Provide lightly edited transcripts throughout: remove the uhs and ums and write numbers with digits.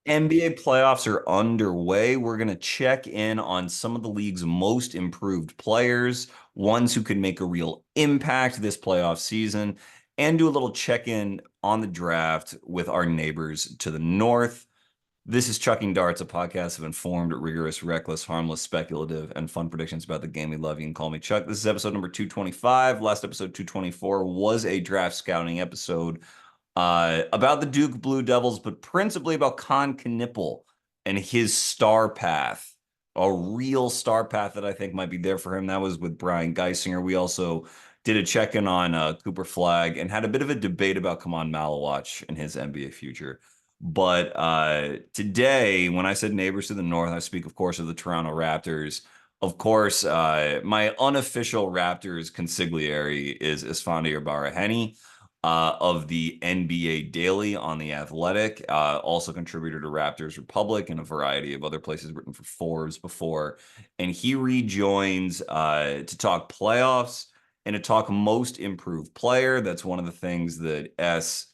NBA playoffs are underway. We're going to check in on some of the league's most improved players, ones who could make a real impact this playoff season, and do a little check in on the draft with our neighbors to the north. This is Chucking Darts, a podcast of informed, rigorous, reckless, harmless, speculative, and fun predictions about the game we love. You can call me Chuck. This is episode number 225. Last episode, 224, was a draft scouting episode about the Duke Blue Devils, but principally about Con Knipple and his star path, a real star path that I think might be there for him. That was with Brian Geisinger. We also did a check-in on Cooper Flagg and had a bit of a debate about Kaman Malawach and his NBA future. But today, when I said neighbors to the north, I speak, of course, of the Toronto Raptors. Of course, my unofficial Raptors consigliere is Esfandiar Baraheni of the NBA Daily on The Athletic, also contributor to Raptors Republic and a variety of other places, written for Forbes before. And he rejoins to talk playoffs and to talk most improved player. That's one of the things that S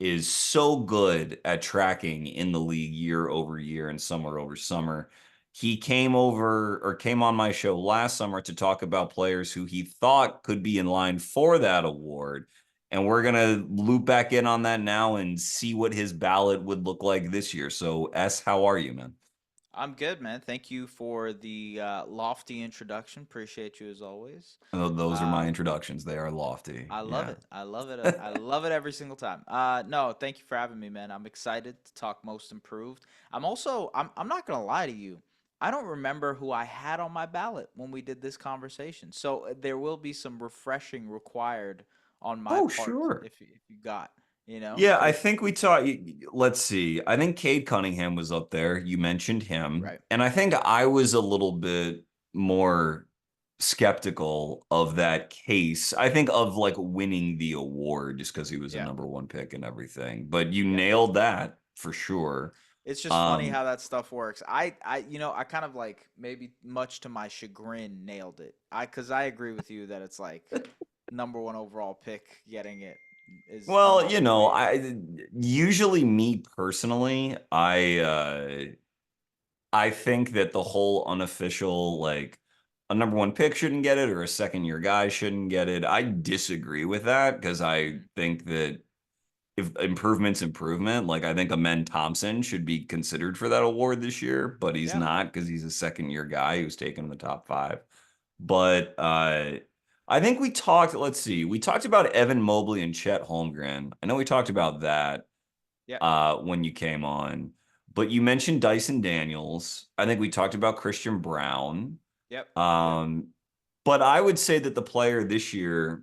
is so good at tracking in the league year over year and summer over summer. He came on my show last summer to talk about players who he thought could be in line for that award. And we're going to loop back in on that now and see what his ballot would look like this year. So, S, how are you, man? I'm good, man. Thank you for the lofty introduction. Appreciate you as always. Those are my Um, introductions. They are lofty. I love Yeah. it. I love it. I love it every single time. No, thank you for having me, man. I'm excited to talk most improved. I'm not gonna lie to you. I don't remember who I had on my ballot when we did this conversation. So there will be some refreshing required on my Oh, part sure. if you got, Yeah, I so think we talked. Let's see. I think Cade Cunningham was up there. You mentioned him. right. And I think I was a little bit more skeptical of that case. I think of like winning the award just because he was a Yeah. number one pick and everything. But you Yeah. nailed that for sure. It's just funny Um, how that stuff works. I kind of like maybe much to my chagrin nailed it. Because I agree with you that it's like number one overall pick getting it is well, almost crazy. I usually me personally, I think that the whole unofficial, like a number one pick shouldn't get it or a second year guy shouldn't get it. I disagree with that because I Mhm. think that if improvement's improvement, like I think Amen Thompson should be considered for that award this year, but he's Yeah. not because he's a second year guy who's taken in the top five. But I think let's see, we talked about Evan Mobley and Chet Holmgren. I know we talked about that Yeah. when you came on. But you mentioned Dyson Daniels. I think we talked about Christian Brown. Yep. Yep. Um, but I would say that the player this year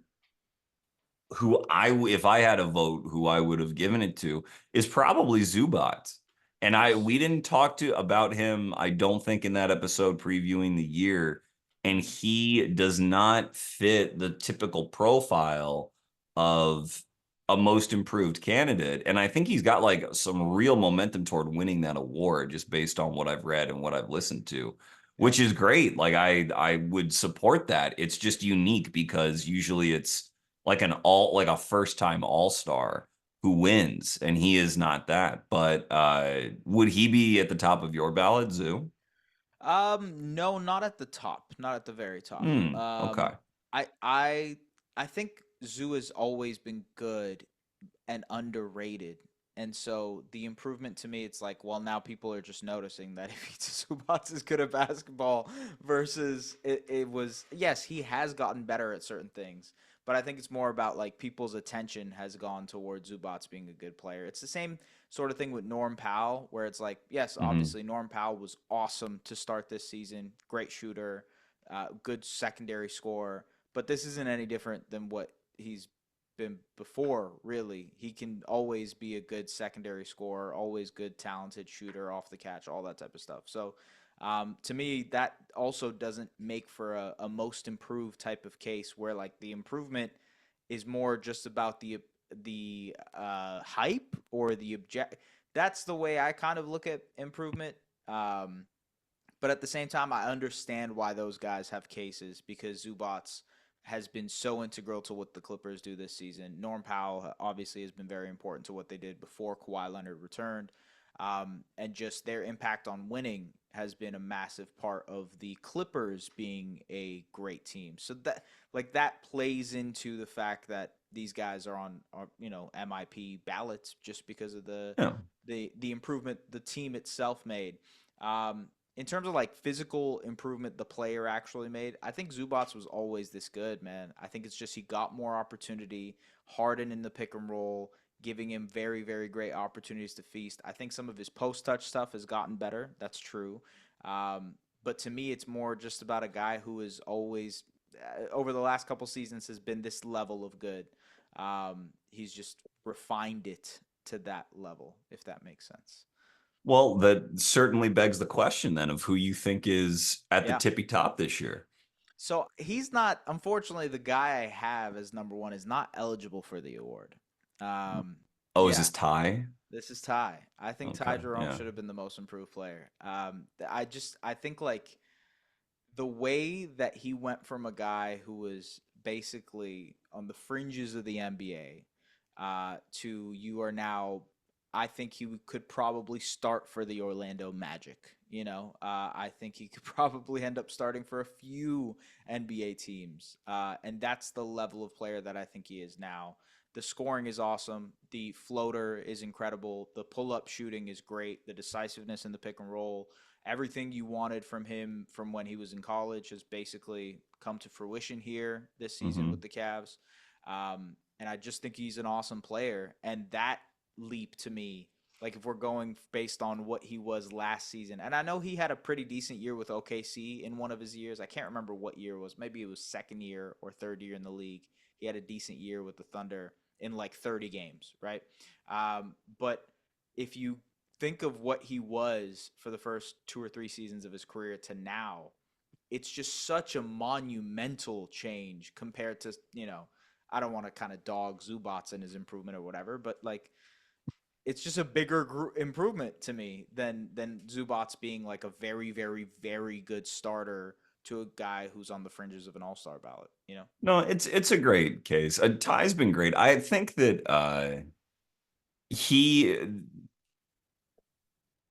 if I had a vote, who I would have given it to is probably Zubac. And Yes. we didn't talk to about him, I don't think, in that episode previewing the year. And Hmm. he does not fit the typical profile of a most improved candidate. And I think he's got like some real momentum toward winning that award just based on what I've read and what I've listened to, Yep. which is great. Like I would support that. It's just unique because usually it's like a first time all-star who wins, and he is not that. But would he be at the top of your ballot, Zoo? No, not at the top. Not at the very top. Okay. I I I think Zoo has always been good and underrated. And so the improvement to me, it's like, well, now people are just noticing that Ivica Zubac is good at basketball versus it was, yes, he has gotten better at certain things. But I think it's more about like people's attention has gone towards Zubac being a good player. It's the same sort of thing with Norm Powell, where it's like, yes, Hmm. obviously Norm Powell was awesome to start this season, great shooter, good secondary scorer, but this isn't any different than what he's been before, really. He can always be a good secondary scorer, always good talented shooter off the catch, all that type of stuff. So to me, that also doesn't make for a most improved type of case where like the improvement is more just about the hype or the object. That's the way I kind of look at improvement. But at the same time, I understand why those guys have cases because Zubats has been so integral to what the Clippers do this season. Norm Powell obviously has been very important to what they did before Kawhi Leonard returned. And just their impact on winning has been a massive part of the Clippers being a great team. So that plays into the fact that these guys are MIP ballots just because of Yeah. the improvement the team itself made. In terms of like physical improvement the player actually made, I think Zubac was always this good, man. I think it's just he got more opportunity, Harden in the pick and roll, giving him very, very great opportunities to feast. I think some of his post touch stuff has gotten better. That's true. But to me, it's more just about a guy who is always, over the last couple seasons, has been this level of good. He's just refined it to that level, if that makes sense. Well, that certainly begs the question then of who you think is at the Yeah. tippy top this year. So he's not, unfortunately, the guy I have as number one is not eligible for the award. Um, Oh, is yeah, this Ty? this is Ty. I think Ty Okay, Jerome yeah. should have been the most improved player. I think like the way that he went from a guy who was basically on the fringes of the NBA to you are now, I think he could probably start for the Orlando Magic. I think he could probably end up starting for a few NBA teams. And that's the level of player that I think he is now. The scoring is awesome. The floater is incredible. The pull up shooting is great. The decisiveness in the pick and roll, everything you wanted from him from when he was in college has basically come to fruition here this season with Hmm. the Cavs. And I just think he's an awesome player. And that leap to me, like if we're going based on what he was last season, and I know he had a pretty decent year with OKC in one of his years. I can't remember what year it was. Maybe it was second year or third year in the league. He had a decent year with the Thunder in like 30 games, right? But if you think of what he was for the first 2 or 3 seasons of his career to now, it's just such a monumental change compared to, I don't want to kind of dog Zubats and his improvement or whatever, but like it's just a bigger improvement to me than Zubats being like a very, very, very good starter to a guy who's on the fringes of an all-star ballot. No, it's a great case. Ty's been great. I think that he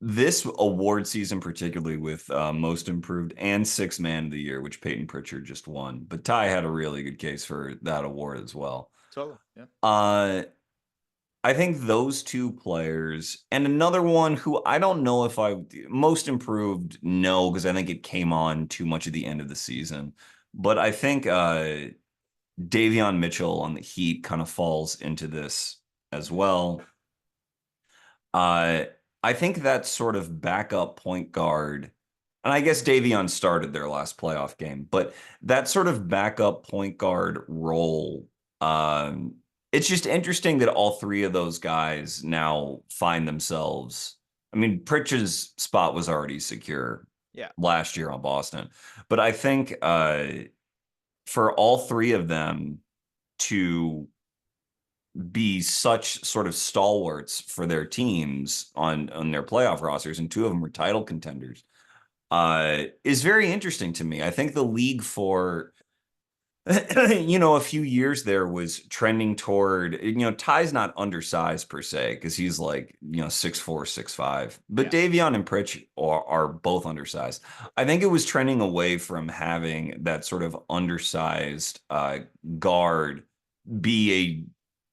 this award season, particularly with most improved and sixth man of the year, which Peyton Pritchard just won, but Ty had a really good case for that award as well. Totally. Yeah. Uh, I think those two players and another one who I don't know if I most improved, no, because I think it came on too much at the end of the season. But I think Davion Mitchell on the Heat kind of falls into this as well. Uh, I think that sort of backup point guard, and I guess Davion started their last playoff game, but that sort of backup point guard role, it's just interesting that all three of those guys now find themselves. I mean, Pritch's spot was already secure Yeah. last year on Boston, but I think for all three of them to be such sort of stalwarts for their teams on their playoff rosters, and two of them were title contenders, is very interesting to me. I think the league for a few years there was trending toward, Ty's not undersized per se because he's like 6'4", 6'5", but Yeah. Davion and Pritch are both undersized. I think it was trending away from having that sort of undersized guard be a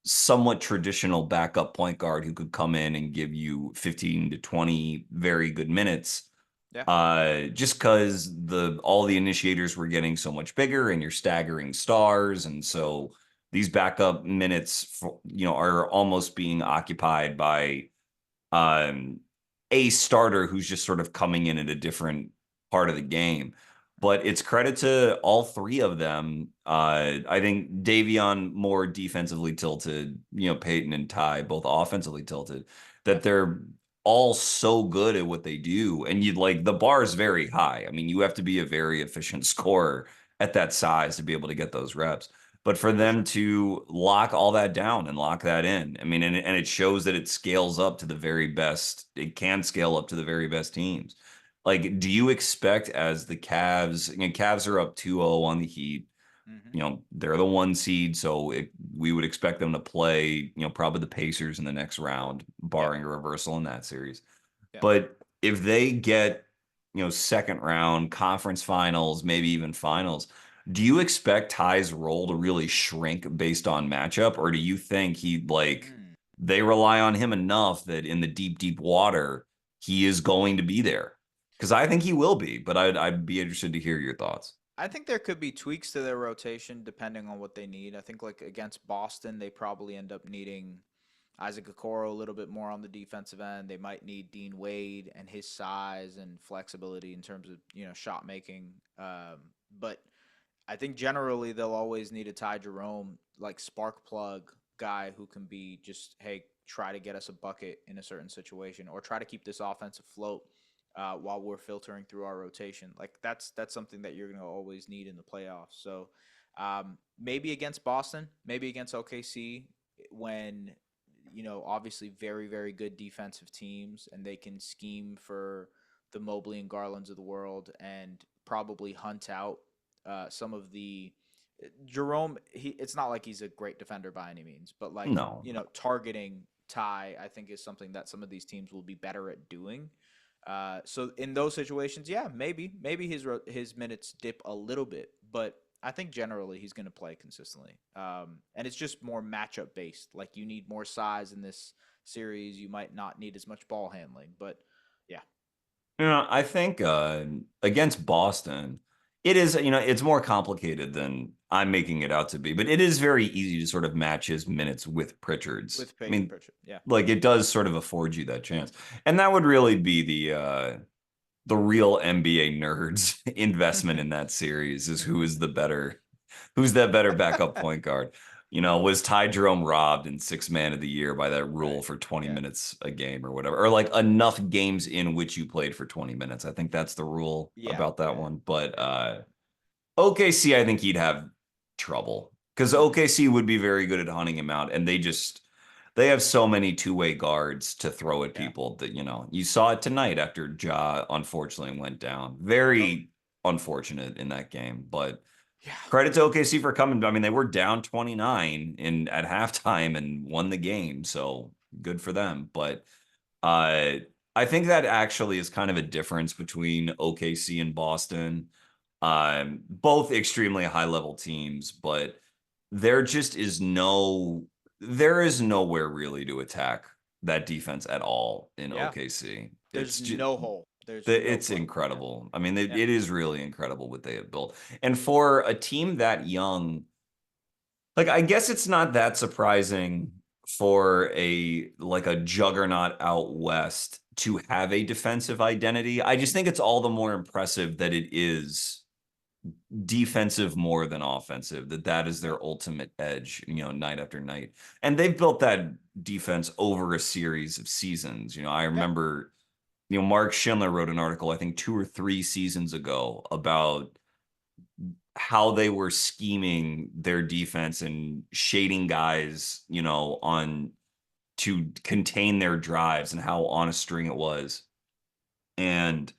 somewhat traditional backup point guard who could come in and give you 15 to 20 very good minutes. Yeah. Just because all the initiators were getting so much bigger and you're staggering stars, and so these backup minutes are almost being occupied by a starter who's just sort of coming in at a different part of the game. But it's credit to all three of them. I think Davion more defensively tilted, Peyton and Ty both offensively tilted, Yeah. that they're all so good at what they do. And you'd like the bar is very high. I mean, you have to be a very efficient scorer at that size to be able to get those reps. But for For them sure. to lock all that down and lock that in, I mean, and it shows that it scales up to the very best. It can scale up to the very best teams. Like, do you expect as the Cavs, Cavs are up 2-0 on the Heat, Hmm. they're the one seed, so we would expect them to play, probably the Pacers in the next round, Yeah. barring a reversal in that series. Yeah. But if they get, second round conference finals, maybe even finals, do you expect Ty's role to really shrink based on matchup, or do you think Mm. they rely on him enough that in the deep, deep water, he is going to be there? Because I think he will be, but I'd be interested to hear your thoughts. I think there could be tweaks to their rotation depending on what they need. I think like against Boston, they probably end up needing Isaac Okoro a little bit more on the defensive end. They might need Dean Wade and his size and flexibility in terms of shot making. But I think generally they'll always need a Ty Jerome like spark plug guy who can be just, hey, try to get us a bucket in a certain situation or try to keep this offense afloat while we're filtering through our rotation. Like that's something that you're going to always need in the playoffs. So maybe against Boston, maybe against OKC when obviously very very good defensive teams and they can scheme for the Mobley and Garlands of the world and probably hunt out some of the Jerome. It's not like he's a great defender by any means, but like No. targeting Ty, I think is something that some of these teams will be better at doing. So in those situations, yeah, maybe his minutes dip a little bit, but I think generally he's going to play consistently. And it's just more matchup based. Like you need more size in this series. You might not need as much ball handling, but yeah, I think against Boston, it is, it's more complicated than I'm making it out to be, but it is very easy to sort of match his minutes with Pritchard's. with I Peyton mean, Pritchard, yeah, like it does sort of afford you that chance. And that would really be the real NBA nerds investment in that series is who's that better backup point guard? Was Ty Jerome robbed in six man of the year by that rule right, for 20 yeah, minutes a game or whatever, or like enough games in which you played for 20 minutes? I think that's the rule yeah, about that yeah, one. But yeah. OKC, I think he'd have trouble because Mm-hmm. OKC would be very good at hunting him out, and they have so many two-way guards to throw at Yeah, people that you saw it tonight after Ja unfortunately went down. totally. Very unfortunate in that game, but Yeah, credit to OKC for coming. I mean, they were down 29 in at halftime and won the game, so good for them. But uh, I think that actually is kind of a difference between OKC and Boston. Both extremely high level teams, but there just is there is nowhere really to attack that defense at all in yeah. OKC. There's It's just no hole. There's no it's plug. Yeah, incredible. I mean, yeah, it is really incredible what they have built. And for a team that young, like I guess it's not that surprising for a juggernaut out west to have a defensive identity. I just think it's all the more impressive that it is defensive more than offensive, that is yeah, their ultimate edge, night after night. And they've built that defense over a series of seasons. I yeah, remember, Mark Schindler wrote an article, I think 2 or 3 seasons ago, about how they were scheming their defense and shading guys, on to contain their drives and how on a string it was. And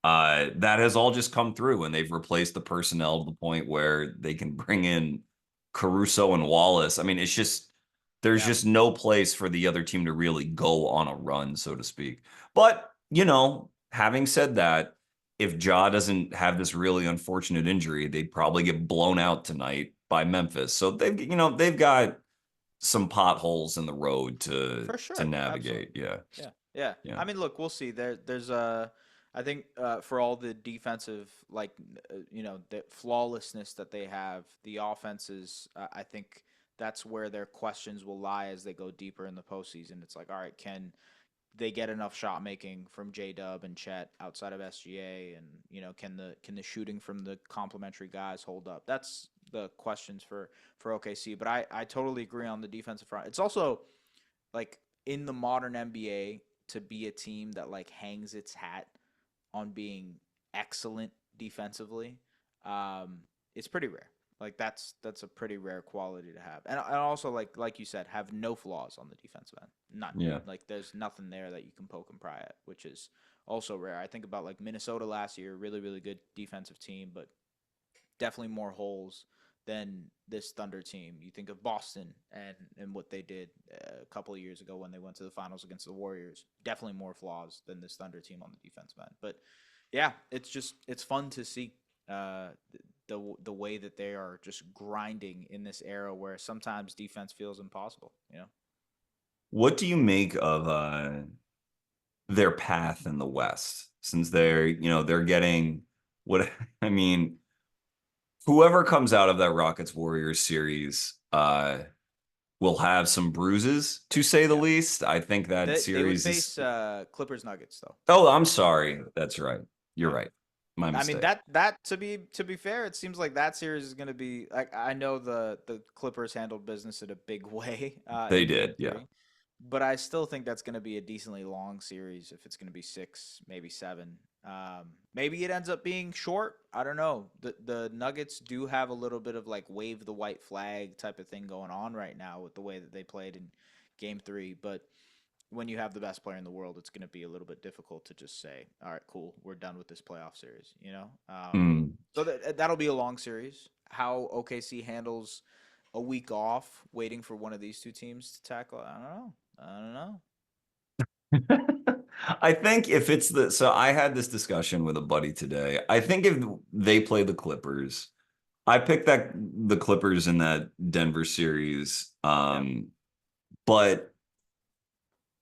that has all just come through, and they've replaced the personnel to the point where they can bring in Caruso and Wallace. I mean, there's yeah, just no place for the other team to really go on a run, so to speak. But, having said that, if Ja doesn't have this really unfortunate injury, they'd probably get blown out tonight by Memphis. So they've got some potholes in the road to for sure, navigate. absolutely. Yeah. Yeah, yeah. Yeah. I mean, look, we'll see. There's I think for all the defensive, like the flawlessness that they have, the offenses, I think that's where their questions will lie as they go deeper in the postseason. It's like, all right, can they get enough shot making from J Dub and Chet outside of SGA, and can the shooting from the complementary guys hold up? That's the questions for OKC. But I totally agree on the defensive front. It's also like in the modern NBA to be a team that like hangs its hat on being excellent defensively. Um, it's pretty rare. Like that's a pretty rare quality to have, and also like you said, have no flaws on the defensive end. None. Yeah. Like there's nothing there that you can poke and pry at, which is also rare. I think about like Minnesota last year, really really good defensive team, but definitely more holes than this Thunder team. You think of Boston and what they did a couple of years ago when they went to the finals against the Warriors. Definitely more flaws than this Thunder team on the defensive end. But yeah, it's fun to see uh, the way that they are just grinding in this era where sometimes defense feels impossible. You know. What do you make of their path in the West? Since they're getting what I mean, whoever comes out of that Rockets Warriors series will have some bruises, to say the Yeah. least. I think that They would series is face Clippers Nuggets though. Oh, I'm sorry. That's right. You're Yeah. right. My I mean mistake. that to be fair, it seems like that series is going to be like I know the Clippers handled business in a big way They in Game did, yeah. 3, but I still think that's going to be a decently long series if it's going to be 6, maybe 7. Maybe it ends up being short. I don't know. The Nuggets do have a little bit of like wave the white flag type of thing going on right now with the way that they played in Game 3, but when you have the best player in the world, it's going to be a little bit difficult to just say, "All right, cool, we're done with this playoff series." You know, Mm. so that'll be a long series. How OKC handles a week off, waiting for one of these two teams to tackle, I don't know. I don't know. I think if it's so I had this discussion with a buddy today. I think if they play the Clippers, I picked the Clippers in that Denver series. Yeah, But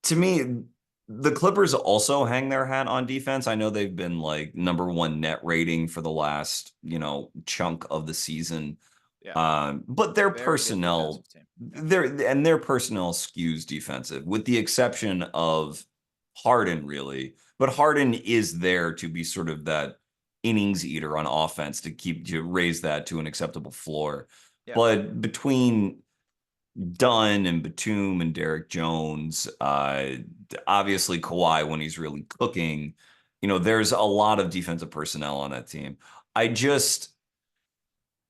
to me, the Clippers also hang their hat on defense. I know they've been like number one net rating for the last, chunk of the season. yeah, But their very good personnel, defensive team. Yeah, their personnel skews defensive, with the exception of Harden, really. But Harden is there to be sort of that innings eater on offense to raise that to an acceptable floor. yeah, But between Dunn and Batum and Derek Jones, obviously Kawhi when he's really cooking, there's a lot of defensive personnel on that team. I just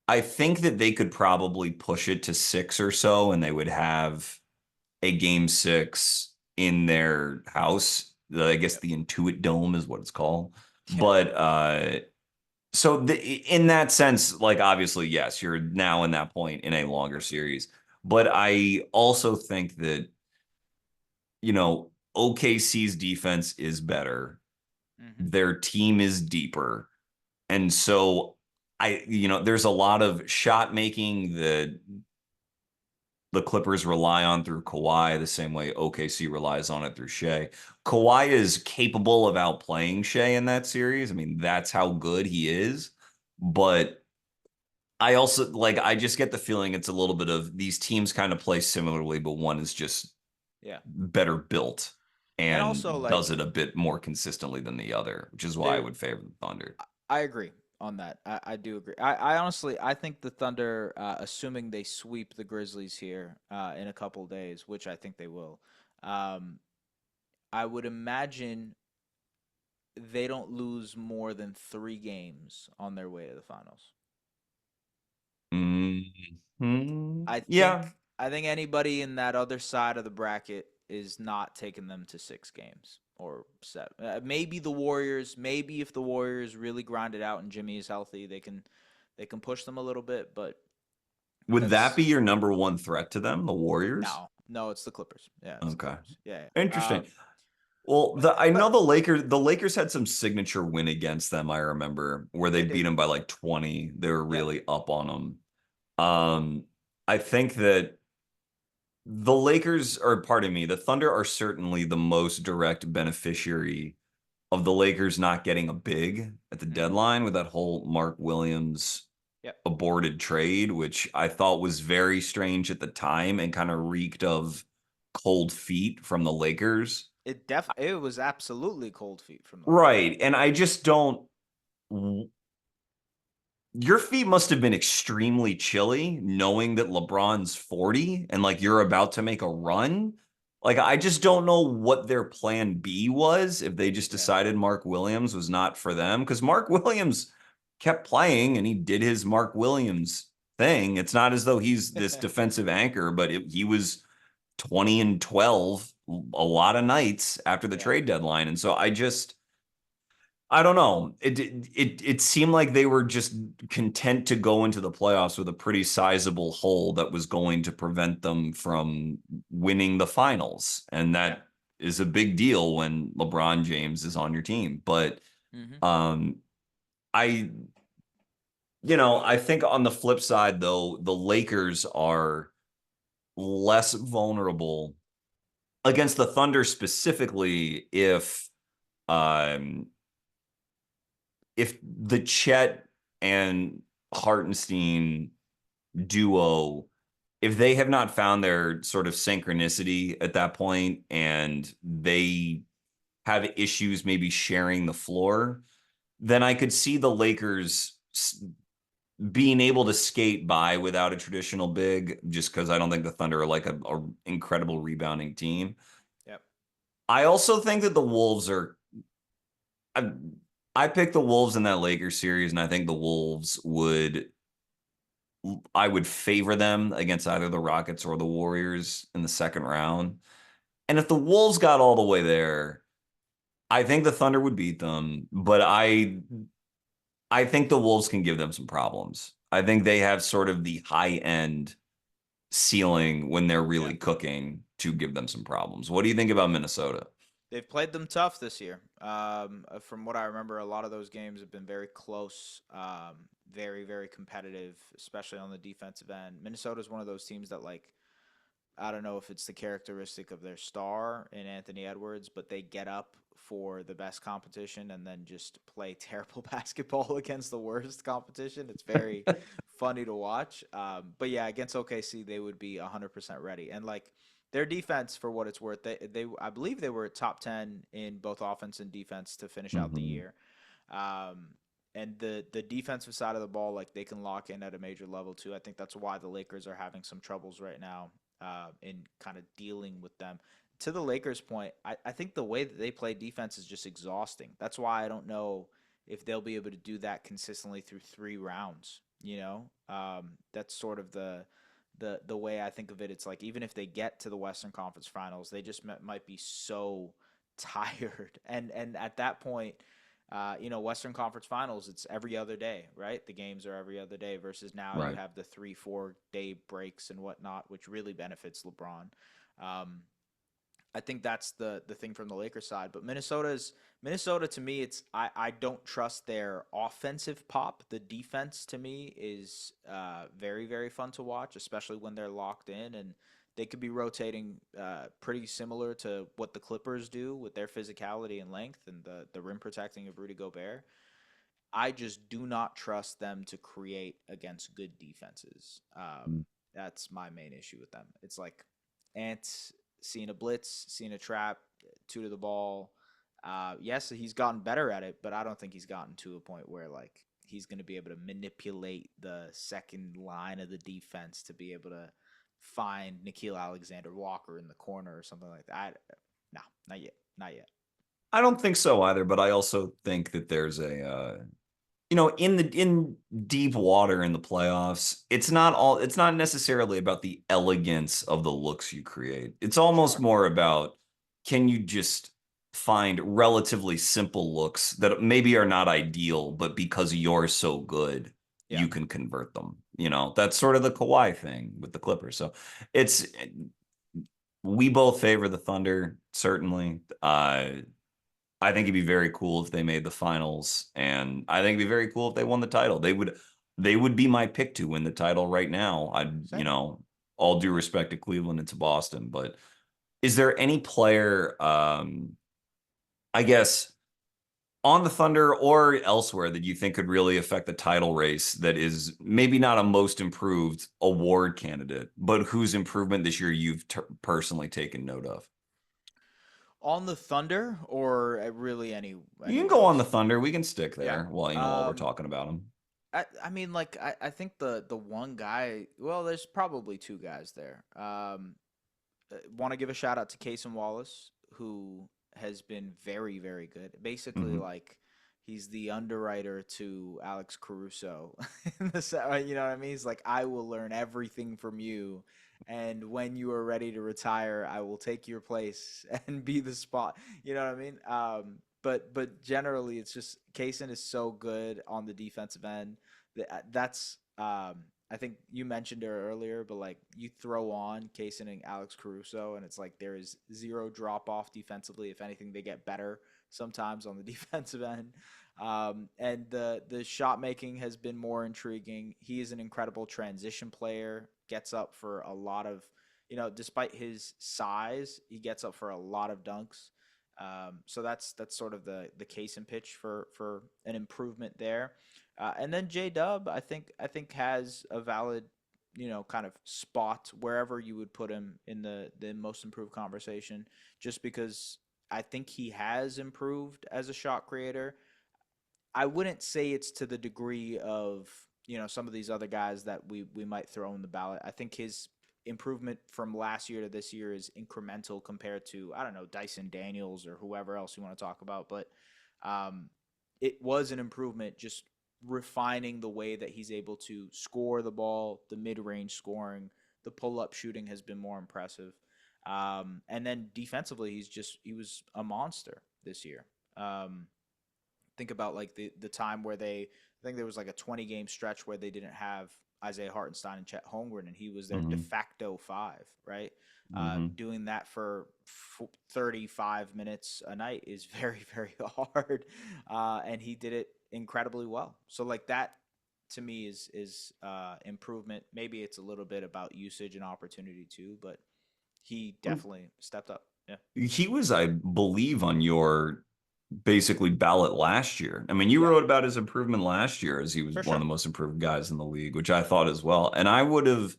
I think that they could probably push it to 6 or so, and they would have a game 6 in their house. I guess yeah, the Intuit Dome is what it's called. yeah. But in that sense, like obviously, yes, you're now in that point in a longer series. But I also think that, OKC's defense is better. Hmm. Their team is deeper. And so there's a lot of shot making that the Clippers rely on through Kawhi the same way OKC relies on it through Shea. Kawhi is capable of outplaying Shea in that series. I mean, that's how good he is. But I just get the feeling it's a little bit of these teams kind of play similarly, but one is just Yeah, better built and also and does like it a bit more consistently than the other, which is why I there, would favor the Thunder. I agree on that. I do agree. I honestly I think the Thunder, assuming they sweep the Grizzlies here in a couple days, which I think they will, um, I would imagine they don't lose more than 3 games on their way to the finals. I Yeah. think I think anybody in that other side of the bracket is not taking them to 6 games or 7. Maybe the Warriors. Maybe if the Warriors really grind it out and Jimmy is healthy, they can push them a little bit. But Would that that's be your number one threat to them, the Warriors? no, it's the Clippers. Yeah, it's the Okay. Clippers. Yeah, yeah. Interesting. Well, I But know the Lakers had some signature win against them, I remember, where they they beat did. them by like 20. They were Yeah. really up on them. I think that the Lakers, or pardon me, the Thunder are certainly the most direct beneficiary of the Lakers not getting a big at the Hmm. deadline with that whole Mark Williams Yep. aborted trade, which I thought was very strange at the time and kind of reeked of cold feet from the Lakers. It was absolutely cold feet from the Lakers. Right. And I just don't. Your feet must have been extremely chilly knowing that LeBron's 40 and like you're about to make a run. Like, I just don't know what their plan B was if they just Yeah. decided Mark Williams was not for them. Because Mark Williams kept playing and he did his Mark Williams thing. It's not as though he's this defensive anchor, but he was 20 and 12 a lot of nights after the Yeah. trade deadline. And so I just I don't know. It seemed like they were just content to go into the playoffs with a pretty sizable hole that was going to prevent them from winning the finals. And Yeah. that is a big deal when LeBron James is on your team. But Hmm. um I I think on the flip side though, the Lakers are less vulnerable against the Thunder specifically um if the Chet and Hartenstein duo, if they have not found their sort of synchronicity at that point and they have issues maybe sharing the floor, then I could see the Lakers being able to skate by without a traditional big, just because I don't think the Thunder are like a incredible rebounding team. Yep. I also think that the Wolves are. I, I picked the Wolves in that Lakers series, and I think the Wolves would I would favor them against either the Rockets or the Warriors in the second round. And if the Wolves got all the way there, I think the Thunder would beat them, but I think the Wolves can give them some problems. I think they have sort of the high end ceiling when they're Yeah. really cooking to give them some problems. What do you think about Minnesota? They've played them tough this year. From what I remember, a lot of those games have been very close, very, very competitive, especially on the defensive end. Minnesota's one of those teams that, like, I don't know if it's the characteristic of their star in Anthony Edwards, but they get up for the best competition and then just play terrible basketball against the worst competition. It's very funny to watch. But yeah, against OKC, they would be 100% ready. And like their defense, for what it's worth, they I believe they were top 10 in both offense and defense to finish out the Mm-hmm. year. Um, and the defensive side of the ball, like they can lock in at a major level too. I think that's why the Lakers are having some troubles right now in kind of dealing with them. To the Lakers' point, I think the way that they play defense is just exhausting. That's why I don't know if they'll be able to do that consistently through 3 rounds. That's sort of the way I think of it. It's like even if they get to the Western Conference Finals, they just might be so tired, and at that point, Western Conference Finals, it's every other day, right? The games are every other day versus now you Right. have the 3, 4 day breaks and whatnot, which really benefits LeBron. Um, I think that's the thing from the Lakers side. But Minnesota to me, I don't trust their offensive pop. The defense to me is very very fun to watch, especially when they're locked in and they could be rotating pretty similar to what the Clippers do with their physicality and length and the rim protecting of Rudy Gobert. I just do not trust them to create against good defenses. That's my main issue with them. It's like Ant seeing a blitz, seeing a trap, two to the ball. Yes, he's gotten better at it, but I don't think he's gotten to a point where like he's going to be able to manipulate the second line of the defense to be able to find Nikhil Alexander Walker in the corner or something like that. No, not yet, not yet. I don't think so either, but I also think that there's in deep water in the playoffs, it's not necessarily about the elegance of the looks you create. It's almost Sure. more about can you just find relatively simple looks that maybe are not ideal, but because you're so good, Yeah. you can convert them. That's sort of the Kawhi thing with the Clippers. So it's we both favor the Thunder, certainly. I think it'd be very cool if they made the finals, and I think it'd be very cool if they won the title. They would be my pick to win the title right now. Same. All due respect to Cleveland and to Boston, but is there any player, I guess, on the Thunder or elsewhere that you think could really affect the title race that is maybe not a most improved award candidate, but whose improvement this year you've personally taken note of? On the Thunder or really You can anywhere go on the else? Thunder. We can stick Yeah. there while we're Um, talking about them. I mean, like I think the one guy. Well, there's probably two guys there. Want to give a shout out to Cason Wallace, who has been very very good. Basically, Mm-hmm. like he's the underwriter to Alex Caruso. You know what I mean? He's like, I will learn everything from you, and when you are ready to retire, I will take your place and be the spot. You know what I mean? But generally, it's just Kaysen is so good on the defensive end. That's I think you mentioned it earlier, but like you throw on Kaysen and Alex Caruso, and it's like there is zero drop off defensively. If anything, they get better sometimes on the defensive end. And the shot making has been more intriguing. He is an incredible transition player. Gets up for a lot of, despite his size, he gets up for a lot of dunks. So that's sort of the case and pitch for an improvement there. And then J Dub, I think has a valid, kind of spot wherever you would put him in the most improved conversation, just because I think he has improved as a shot creator. I wouldn't say it's to the degree of, some of these other guys that we might throw in the ballot. I think his improvement from last year to this year is incremental compared to, I don't know, Dyson Daniels or whoever else you want to talk about, but it was an improvement, just refining the way that he's able to score the ball, the mid-range scoring, the pull-up shooting has been more impressive. And then defensively, he was a monster this year. Think about like the time where I think there was like a 20-game stretch where they didn't have Isaiah Hartenstein and Chet Holmgren, and he was their de Mm-hmm. facto five, right? Mm-hmm. Doing that for 35 minutes a night is very, very hard, and he did it incredibly well. So like that to me is improvement. Maybe it's a little bit about usage and opportunity too, but he definitely stepped up. Yeah, He was, I believe, on your basically ballot last year. I mean, you yeah, wrote about his improvement last year as he was for one of sure. the most improved guys in the league, which I thought as well. And I would have,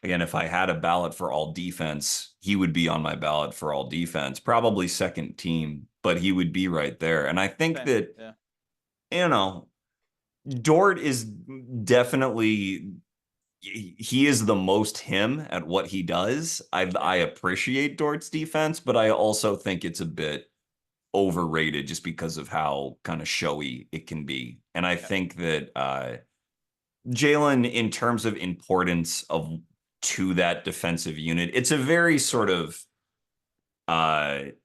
again, if I had a ballot for all defense, he would be on my ballot for all defense, probably second team, but he would be right there. And I think Same. that, Yeah, you know, Dort is definitely he is the most him at what he does. yeah, I appreciate Dort's defense, but I also think it's a bit overrated just because of how kind of showy it can be. And I yeah, think that Jalen, in terms of importance of to that defensive unit, it's a very sort of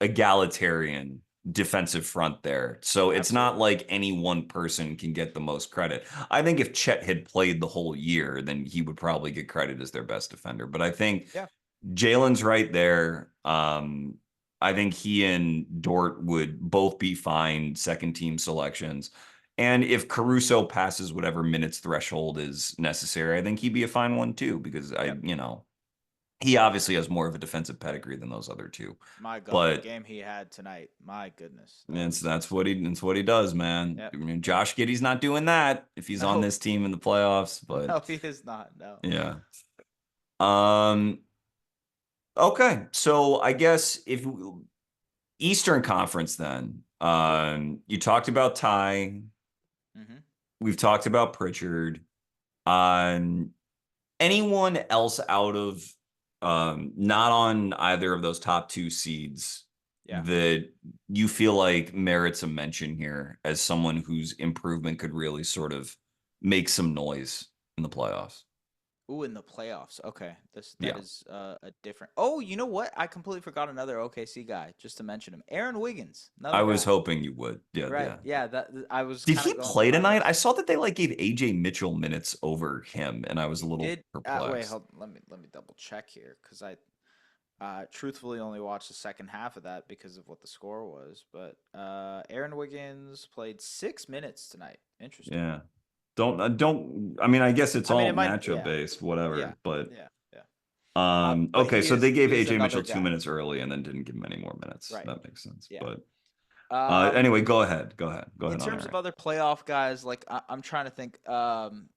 egalitarian defensive front there. So it's not absolutely. like any one person can get the most credit. I think if Chet had played the whole year, then he would probably get credit as their best defender. But I think Yeah, Jalen's right there. I think he and Dort would both be fine second team selections. And if Caruso passes whatever minutes threshold is necessary, I think he'd be a fine one too, because yeah. he obviously has more of a defensive pedigree than those other two. My God, the But game he had tonight. My goodness, that it's was. that's what he does, man. Yep, I mean, yep. Josh Giddey's not doing that if he's on No, this team in the playoffs, but no, he is not. No. yeah. Um, okay. So I guess if Eastern Conference then, you talked about Ty, Mm-hmm. we've talked about Pritchard. Um, anyone else out of not on either of those top two seeds Yeah. that you feel like merits a mention here as someone whose improvement could really sort of make some noise in the playoffs? Ooh, in the playoffs. Okay, that Yeah, is a different. Oh, you know what? I completely forgot another OKC guy. Just to mention him, Aaron Wiggins, I another was guy. hoping you would. Yeah, Right. yeah. Yeah. That I was Did kind he of going through play my tonight? I list. saw that they like gave AJ Mitchell minutes over him, and I was a He little did. Wait, perplexed. hold. Let me double check here because I truthfully only watched the second half of that because of what the score was. But Aaron Wiggins played 6 minutes tonight. Interesting. Yeah. Don't I mean I guess it's I mean, all it might. matchup Yeah. based, Yeah. whatever. But Yeah. Yeah. But okay, so they he gave is AJ another Mitchell two guy. minutes early and then didn't give him any more minutes. Right. That makes sense. Yeah. But Um, anyway, go ahead. Go ahead. Go in ahead on terms of Aaron. other playoff guys, like I'm trying to think,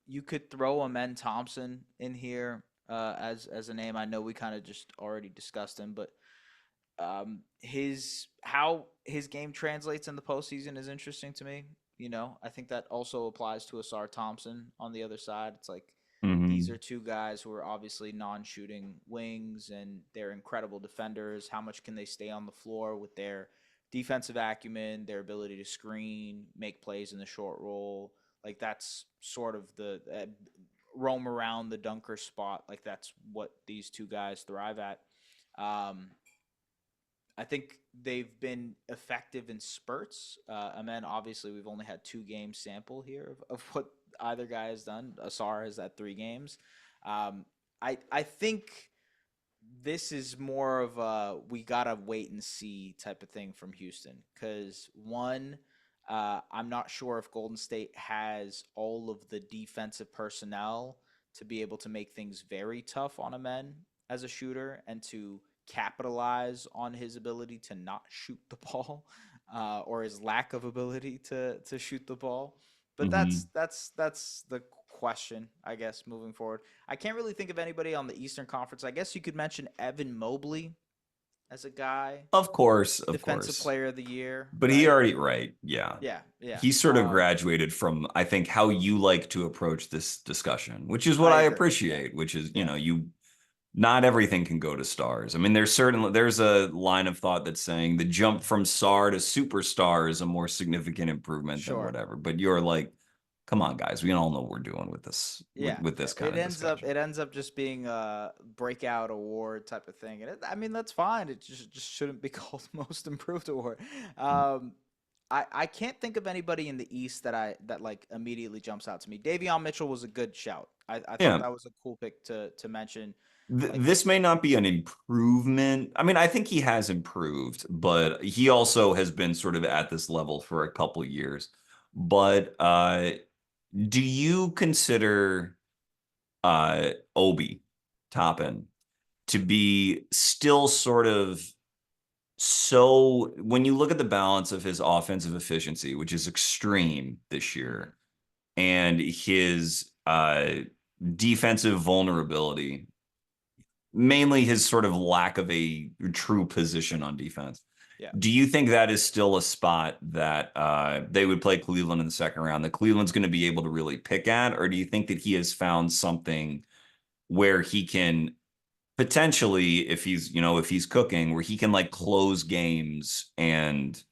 you could throw Amen Thompson in here as a name. I know we kind of just already discussed him, but his how his game translates in the postseason is interesting to me. I think that also applies to Asar Thompson on the other side. It's like these Hmm. are two guys who are obviously non-shooting wings, and they're incredible defenders. How much can they stay on the floor with their defensive acumen, their ability to screen, make plays in the short roll. Like that's sort of the roam around the dunker spot. Like that's what these two guys thrive at. Um, I think they've been effective in spurts. And then obviously we've only had 2 game sample here of what either guy has done. Asar has had 3 games. Um, I think this is more of a we gotta wait and see type of thing from Houston because one, I'm not sure if Golden State has all of the defensive personnel to be able to make things very tough on a man as a shooter and to capitalize on his ability to not shoot the ball or his lack of ability to shoot the ball. But Hmm. that's the question, I guess, moving forward. I can't really think of anybody on the Eastern Conference. I guess you could mention Evan Mobley as a guy, Of course, of defensive course. player of the year, But he right? already, right. Yeah. Yeah, yeah. He sort of graduated from, I think, how you like to approach this discussion, which is what I I agree. Yeah, appreciate, which is, yeah, not everything can go to stars. I mean, there's a line of thought that's saying the jump from star to superstar is a more significant improvement than sure. whatever. But you're like, come on, guys, we all know what we're doing with this Yeah, with this kind it of ends up discussion. it ends up just being a breakout award type of thing, and I mean that's fine. It just shouldn't be called most improved award. Um, I can't think of anybody in the East that like immediately jumps out to me. Davion Mitchell was a good shout. I thought Yeah. that was a cool pick to mention. Like This may not be an improvement. I mean, I think he has improved, but he also has been sort of at this level for a couple years. But do you consider Obi Toppin to be still sort of so when you look at the balance of his offensive efficiency, which is extreme this mhm, year, and his defensive vulnerability, mainly his sort of lack of a true position on defense. yeah. Do you think that is still a spot that they would play Cleveland in the second round that Cleveland's going to be able to really pick at? Or do you think that he has found something where he can potentially, if he's cooking, where he can like close games and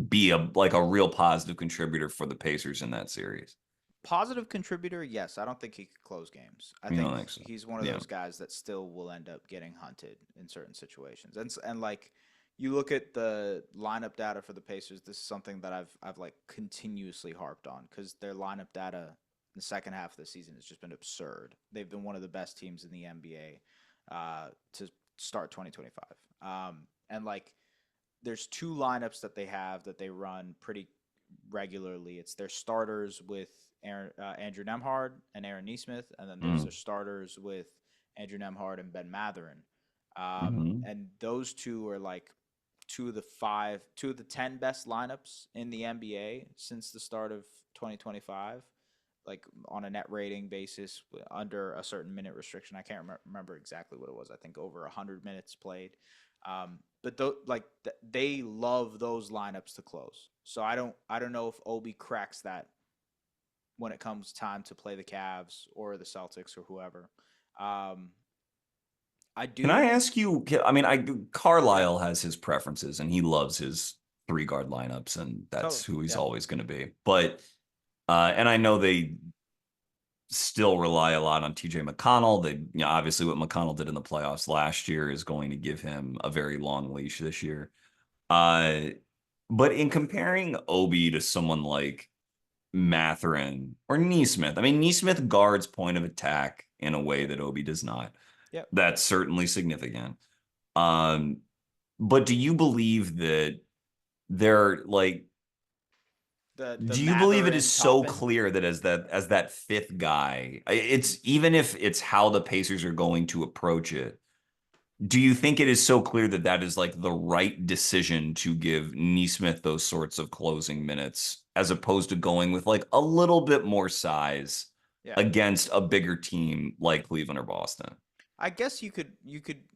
be a real positive contributor for the Pacers in that series? Positive contributor, yes. I don't think he could close games. I You don't think think so? he's one of Yeah. those guys that still will end up getting hunted in certain situations. And like you look at the lineup data for the Pacers, this is something that I've like continuously harped on because their lineup data in the second half of the season has just been absurd. They've been one of the best teams in the NBA to start 2025. And like there's 2 lineups that they have that they run pretty regularly. It's their starters with Andrew Nemhard and Aaron Nesmith, and then there's Mm-hmm. their starters with Andrew Nemhard and Ben Matherin. Mm-hmm. And those 2 are like 2 of the 10 best lineups in the NBA since the start of 2025. Like on a net rating basis, under a certain minute restriction. I can't remember exactly what it was. I think over 100 minutes played. But they love those lineups to close. So I don't know if Obi cracks that when it comes time to play the Cavs or the Celtics or whoever. Um, I Can I do. ask you? I mean, Carlisle has his preferences, and he loves his three guard lineups, and that's Totally. who he's Yeah. always going to be. But and I know they still rely a lot on TJ McConnell. Obviously what McConnell did in the playoffs last year is going to give him a very long leash this year. Uh, but in comparing Obi to someone like Matherin or Neesmith, I mean, Neesmith guards point of attack in a way that Obi does not. Yep. That's certainly significant. Um, but do you believe that they're like, The do you believe it is Matherin so Toppin. clear that as that fifth guy, it's even if it's how the Pacers are going to approach it, do you think it is so clear that that is like the right decision to give Neesmith those sorts of closing minutes as opposed to going with like a little bit more size Yeah. against a bigger team like Cleveland or Boston? I guess you could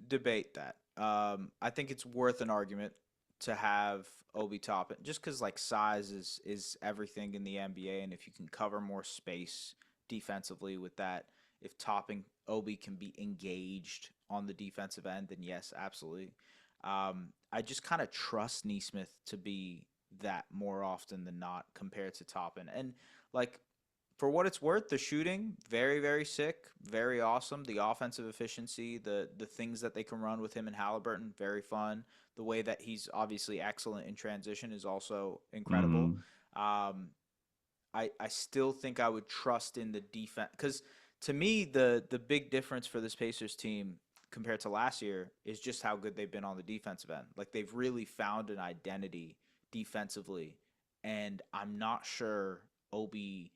debate that. I think it's worth an argument to have Obi Toppin just because like size is everything in the NBA, and if you can cover more space defensively with that, if Toppin Obi can be engaged on the defensive end, then yes, absolutely. I just kind of trust Neesmith to be that more often than not compared to Toppin. And like for what it's worth, the shooting very very sick, very awesome. The offensive efficiency, the things that they can run with him and Halliburton, very fun. The way that he's obviously excellent in transition is also incredible. Mhm. Um, I still think I would trust in the defense because to me the big difference for this Pacers team compared to last year is just how good they've been on the defensive end. Like they've really found an identity defensively, and I'm not sure Obi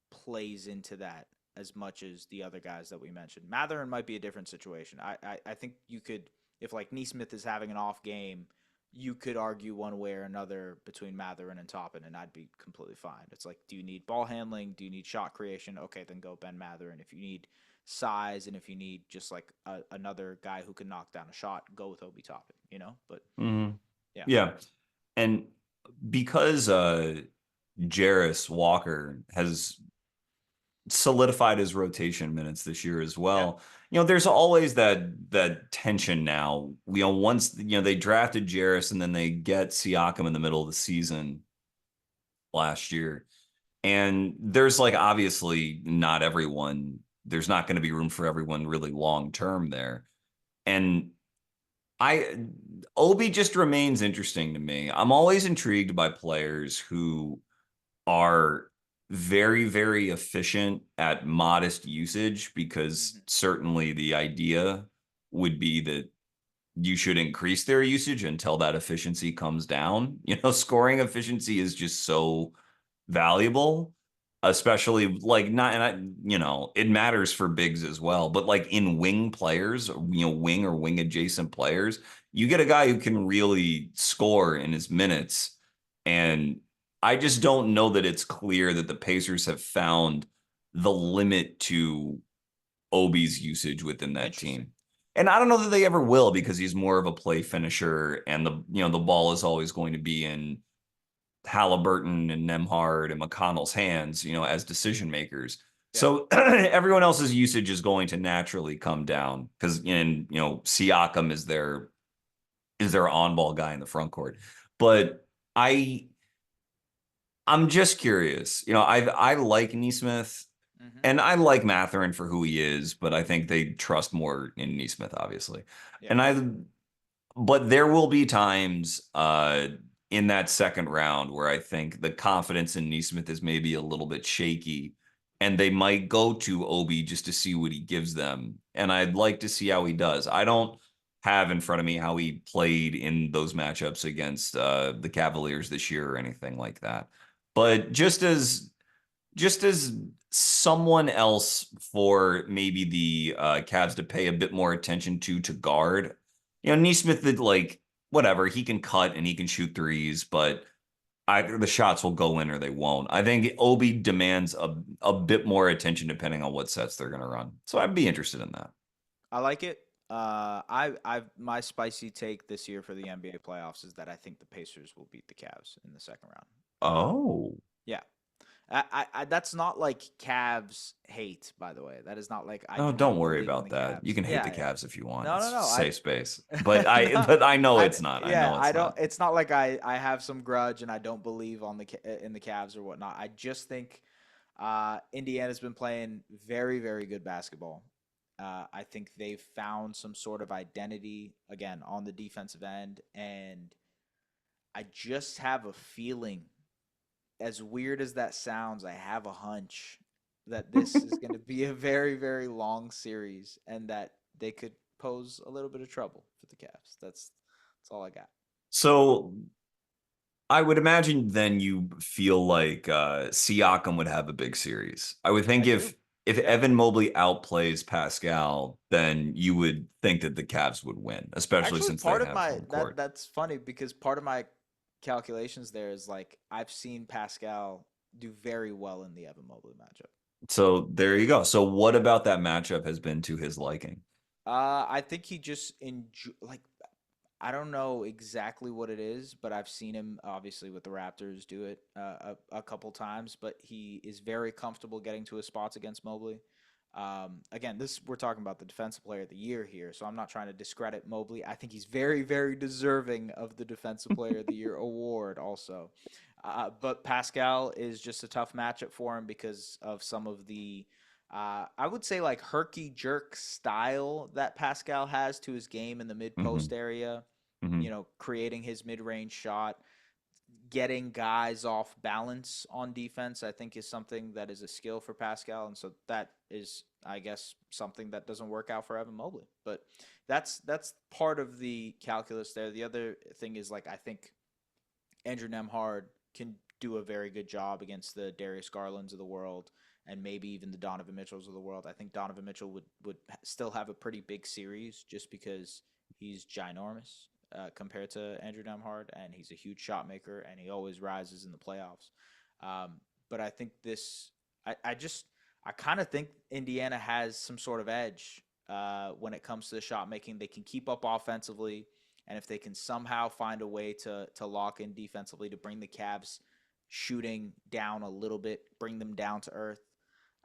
plays into that as much as the other guys that we mentioned. Matherin might be a different situation. I think you could if like Neesmith is having an off game, you could argue one way or another between Matherin and Toppin, and I'd be completely fine. It's like, do you need ball handling? Do you need shot creation? Okay, then go Ben Matherin. If you need size and if you need just like another guy who can knock down a shot, go with Obi Toppin, you know? But Mhm. yeah. Yeah. And because Jarris Walker has solidified his rotation minutes this year as Yeah. well. There's always that tension now. Once they drafted Jarris and then they get Siakam in the middle of the season last year. And there's like obviously not everyone, there's not going to be room for everyone really long term there. And I Obi just remains interesting to me. I'm always intrigued by players who are very, very efficient at modest usage because Hmm. certainly the idea would be that you should increase their usage until that efficiency comes down. Scoring efficiency is just so valuable, especially like not, and it matters for bigs as well, but like in wing players, wing or wing adjacent players, you get a guy who can really score in his minutes. And I just don't know that it's clear that the Pacers have found the limit to Obi's usage within that Interesting. team. And I don't know that they ever will because he's more of a play finisher and the ball is always going to be in Halliburton and Nemhard and McConnell's hands, as decision makers. Yeah. So everyone else's usage is going to naturally come down because Siakam is their on ball guy in the front court. But I I'm just curious. I like Neesmith Hmm. and I like Matherin for who he is, but I think they trust more in Neesmith, obviously. Yeah. And but there will be times in that second round where I think the confidence in Neesmith is maybe a little bit shaky, and they might go to Obi just to see what he gives them. And I'd like to see how he does. I don't have in front of me how he played in those matchups against the Cavaliers this year or anything like that. Yeah. But just as someone else for maybe the Cavs to pay a bit more attention to guard. Neesmith did like whatever, he can cut and he can shoot threes, but either the shots will go in or they won't. I think Obi demands a bit more attention depending on what sets they're going to run. So I'd be interested in that. I like it. My spicy take this year for the NBA playoffs is that I think the Pacers will beat the Cavs in the second round. Oh, Yeah. That's not like Cavs hate, by the way. That is not like I oh, do don't not worry believe in about the that. You Cavs. can hate the Yeah, yeah. Cavs if you want. No, It's no, no. safe space. But I No, but I know I it's not. I yeah, know I it's don't. not. It's not like I have some grudge and I don't believe in the Cavs or whatnot. I just think Indiana's been playing very very good basketball. I think they've found some sort of identity again on the defensive end, and I just have a feeling as weird as that sounds, I have a hunch that this is going to be a very, very long series and that they could pose a little bit of trouble for the Cavs. That's all I got. So I would imagine then you feel like Siakam would have a big series. I would think I do. if Yeah. Evan Mobley outplays Pascal, then you would think that the Cavs would win, especially Actually, since they part of have my home court. that's funny because part of my calculations there is like I've seen Pascal do very well in the Evan Mobley matchup. So there you go. So what about that matchup has been to his liking? I think he just like I don't know exactly what it is, but I've seen him obviously with the Raptors do it a couple times. But he is very comfortable getting to his spots against Mobley. Again, we're talking about the defensive player of the year here, so I'm not trying to discredit Mobley. I think he's very, very deserving of the defensive player of the year award also. But Pascal is just a tough matchup for him because of some of the, I would say, like herky jerk style that Pascal has to his game in the mid Hmm. post area. Hmm. Creating his mid range shot, getting guys off balance on defense, I think is something that is a skill for Pascal, and so that is, I guess, something that doesn't work out for Evan Mobley. But that's part of the calculus there. The other thing is, like, I think Andrew Nemhard can do a very good job against the Darius Garlands of the world, and maybe even the Donovan Mitchells of the world. I think Donovan Mitchell would still have a pretty big series just because he's ginormous compared to Andrew Nemhard, and he's a huge shot maker, and he always rises in the playoffs. But I think I kind of think Indiana has some sort of edge when it comes to the shot making. They can keep up offensively, and if they can somehow find a way to lock in defensively to bring the Cavs shooting down a little bit, bring them down to earth,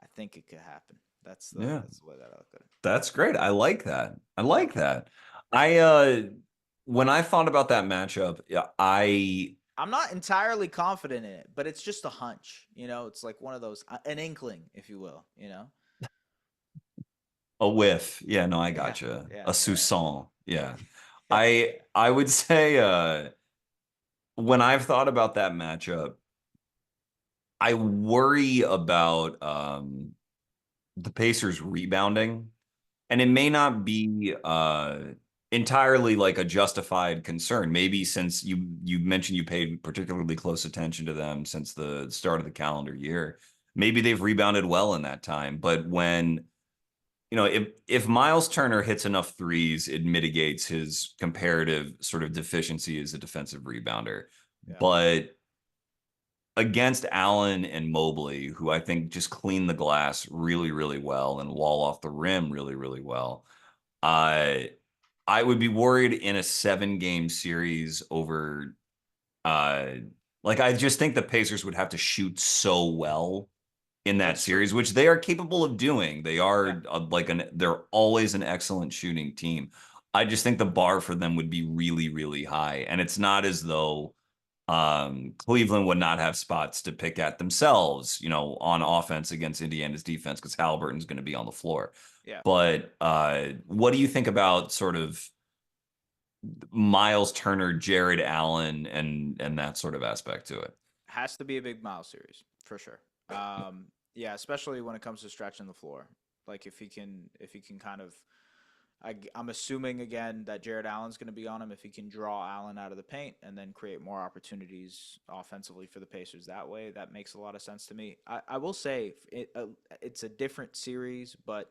I think it could happen. Yeah, That's the way that I look at it. that's great. I like that. I like that. I when I thought about that matchup, yeah, I'm not entirely confident in it, but it's just a hunch. It's like one of those, an inkling, if you will. a whiff. Yeah, no, I Yeah, gotcha. yeah, A yeah, soupçon. yeah, Yeah. yeah, I would say when I've thought about that matchup, I worry about the Pacers rebounding, and it may not be entirely like a justified concern. Maybe since you mentioned you paid particularly close attention to them since the start of the calendar year, maybe they've rebounded well in that time. But when if Miles Turner hits enough threes, it mitigates his comparative sort of deficiency as a defensive rebounder. yeah. But against Allen and Mobley, who I think just clean the glass really, really well and wall off the rim really, really well. Uh, I would be worried in a 7-game series over uh like I just think the Pacers would have to shoot so well in that That's true. series, which they are capable of doing. They Yeah, are they're always an excellent shooting team. I just think the bar for them would be really, really high. And it's not as though Cleveland would not have spots to pick at themselves, on offense against Indiana's defense because Halliburton's going to be on the floor. yeah. But what do you think about sort of Miles Turner, Jared Allen, and that sort of aspect to it? Has to be a big Miles series for sure. Yeah, especially when it comes to stretching the floor. Like if he can kind of, I'm assuming again that Jared Allen's going to be on him. If he can draw Allen out of the paint and then create more opportunities offensively for the Pacers that way, that makes a lot of sense to me. I will say it's a different series, but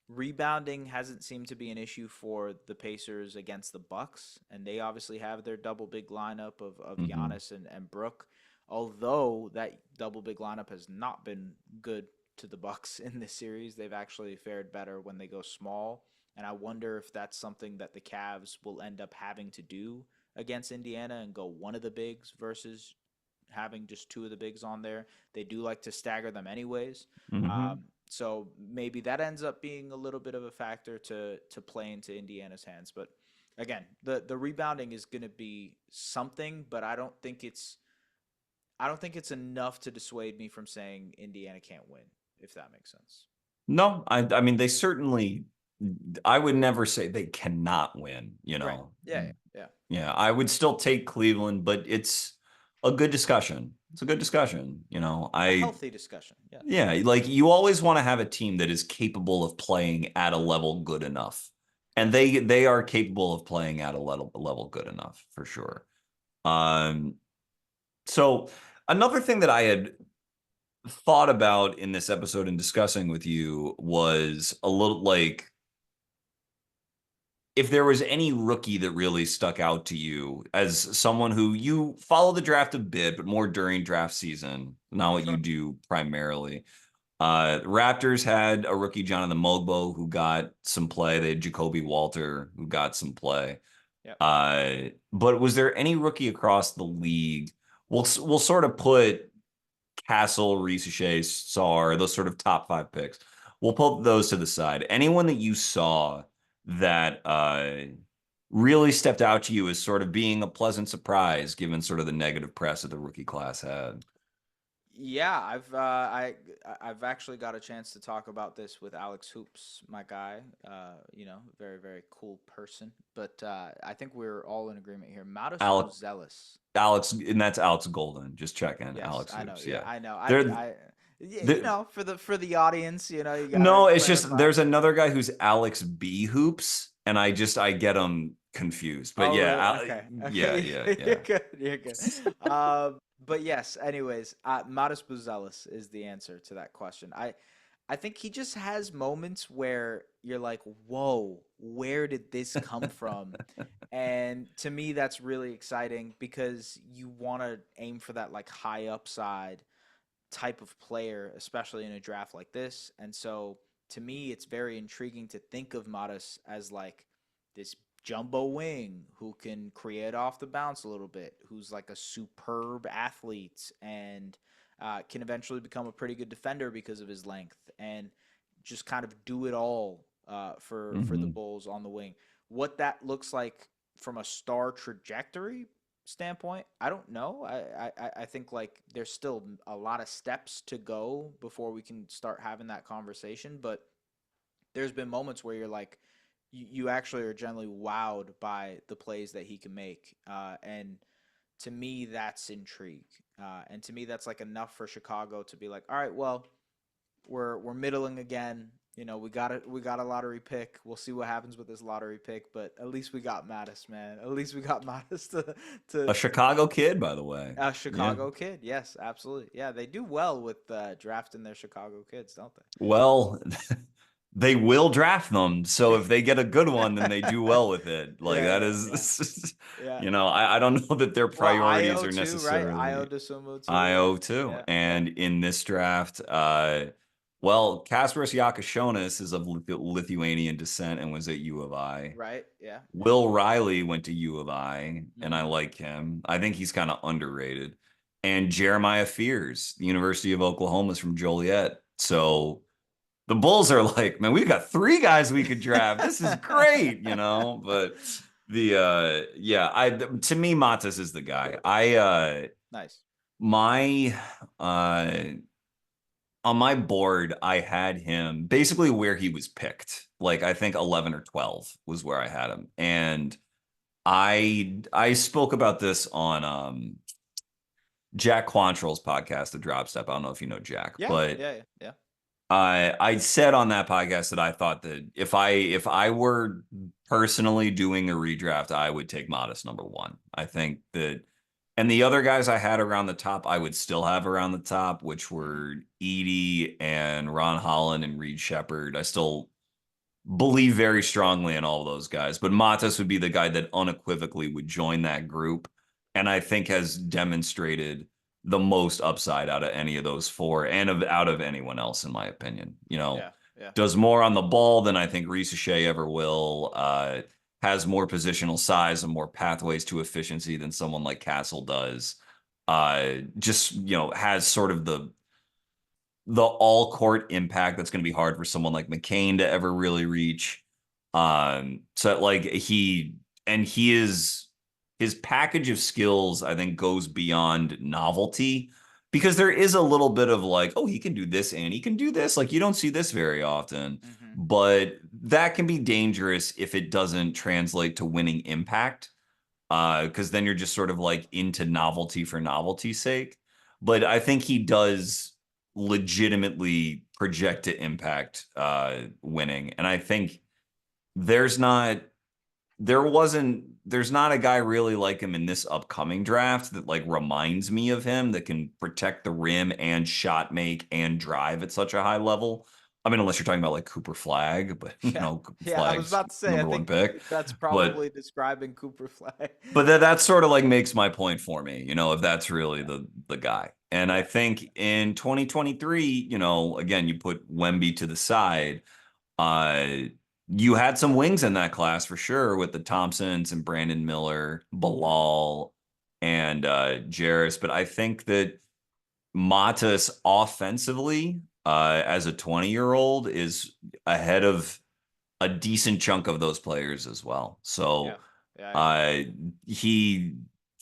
rebounding hasn't seemed to be an issue for the Pacers against the Bucks, and they obviously have their double big lineup of Hmm. Giannis and Brook. Although that double big lineup has not been good to the Bucks in this series, they've actually fared better when they go small. And I wonder if that's something that the Cavs will end up having to do against Indiana and go one of the bigs versus having just two of the bigs on there. They do like to stagger them anyways. Hmm. So maybe that ends up being a little bit of a factor to play into Indiana's hands. But again, the rebounding is going to be something, but I don't think it's enough to dissuade me from saying Indiana can't win, if that makes sense. No, I mean they certainly. I would never say they cannot win. Right. Yeah. Yeah. Yeah, I would still take Cleveland, but it's a good discussion. It's a good discussion. A healthy discussion. Yeah. Yeah, like you always want to have a team that is capable of playing at a level good enough. And Yes. they are capable of playing at a level good enough for sure. Um, so another thing that I had thought about in this episode and discussing with you was a little like if there was any rookie that really stuck out to you as someone who you follow the draft a bit, but more during draft season, not what you Sure. do primarily. Raptors had a rookie, Jonathan Mogbo, who got some play. They had Jacoby Walter, who got some play. Yep. But was there any rookie across the league? We'll sort of put Castle, Reese Shea, Sar, those sort of top 5 picks. we'll put those to the side. Anyone that you saw that really stepped out to you as sort of being a pleasant surprise, given sort of the negative press that the rookie class had? Yeah, I've actually got a chance to talk about this with Alex Hoops, my guy. Very very cool person. But I think we're all in agreement here. Matas Alex, Buzelis. and that's Alex Golden. Just check in, Yes, Alex I know. Hoops. Yeah, Yeah, I know. they're Yeah, the for the audience, you gotta no. It's just clarify. there's another guy who's Alex B Hoops, and I get them confused. But Oh, yeah, really? Okay. yeah, Okay. yeah, You're yeah. good. You're good. But yes, anyways, Modest Buzelis is the answer to that question. I think he just has moments where you're like, whoa, where did this come from? And to me, that's really exciting because you want to aim for that like high upside type of player, especially in a draft like this. And so to me, it's very intriguing to think of Modest as like this jumbo wing who can create off the bounce a little bit, who's like a superb athlete and can eventually become a pretty good defender because of his length and just kind of do it all for the Hmm. Bulls on the wing. What that looks like from a star trajectory standpoint, I don't know. I think like there's still a lot of steps to go before we can start having that conversation. But there's been moments where you're like, you actually are generally wowed by the plays that he can make, and to me that's intrigue, and to me that's like enough for Chicago to be like, all right, well, we're middling again. We got a lottery pick. We'll see what happens with this lottery pick, but at least we got Mattis, man. At least we got Mattis A to Chicago kid, by the way. a Yeah. Chicago kid. Yes, absolutely. Yeah, they do well with drafting their Chicago kids, don't Well, they will draft them. So if they get a good one, then they they? do well with it. Like Yeah, that yeah, yeah, is, yeah. I don't know that their Well, priorities Io are too, right? Io necessarily DeSumo too. Yeah, IO too. yeah, yeah. And in this draft, well, Kasparas Yakashonis is of Lithuanian descent and was at U of I. Right. Yeah, yeah. Will Riley went to U of I, and I Mm-hmm. like him. I think he's kind of underrated. And Jeremiah Fears, the University of Oklahoma, is from Joliet. So the Bulls are like, man, we've got three guys we could draft. This is great. But yeah, I to me, Matas is the guy. Nice. My uh on my board, I had him basically where he was picked. Like I think 11 or 12 was where I had him. And I spoke about this on Jack Quantrill's podcast, The Drop Step. I don't know if you know Jack, Yeah, but yeah, yeah, yeah. I said on that podcast that I thought that if I were personally doing a redraft, I would take Modest number one. I think that, and the other guys I had around the top, I would still have around the top, which Mm-hmm. were Edie and Ron Holland and Reed Shepard. I still believe very strongly in all of those guys, but Matas would be the guy that unequivocally would join that group, and I think has demonstrated the most upside out of any of those four and out of anyone else, in my opinion. Yeah, yeah. Does more on the ball than I think Reese Shea ever will. Has more positional size and more pathways to efficiency than someone like Castle does. Just has sort of the all court impact that's going to be hard for someone like McCain to ever really reach. So like he is his package of skills, I think, goes beyond novelty because there is a little bit of like, oh, he can do this and he can do this. Like you don't see this very often, Mm-hmm. but that can be dangerous if it doesn't translate to winning impact. Because then you're just sort of like into novelty for novelty's sake. But I think he does legitimately project to impact winning. And I think there's not there's not a guy really like him in this upcoming draft that like reminds me of him that can protect the rim and shot make and drive at such a high level. I mean, unless you're talking about like Cooper Flag, but Yeah, Cooper yeah. I was Flag's about to say, I number one think pick. that's But probably describing Cooper Flag. that sort of like makes my point for me, if that's really Yeah, the guy. And I yeah. think in 2023, again, you put Wemby to the side. Uh, you had some wings in that class for sure with the Thompsons and Brandon Miller, Bilal, and Jarris. But I think that Matas offensively as a 20-year-old is ahead of a decent chunk of those players as well. Yeah, So yeah, I agree. uh he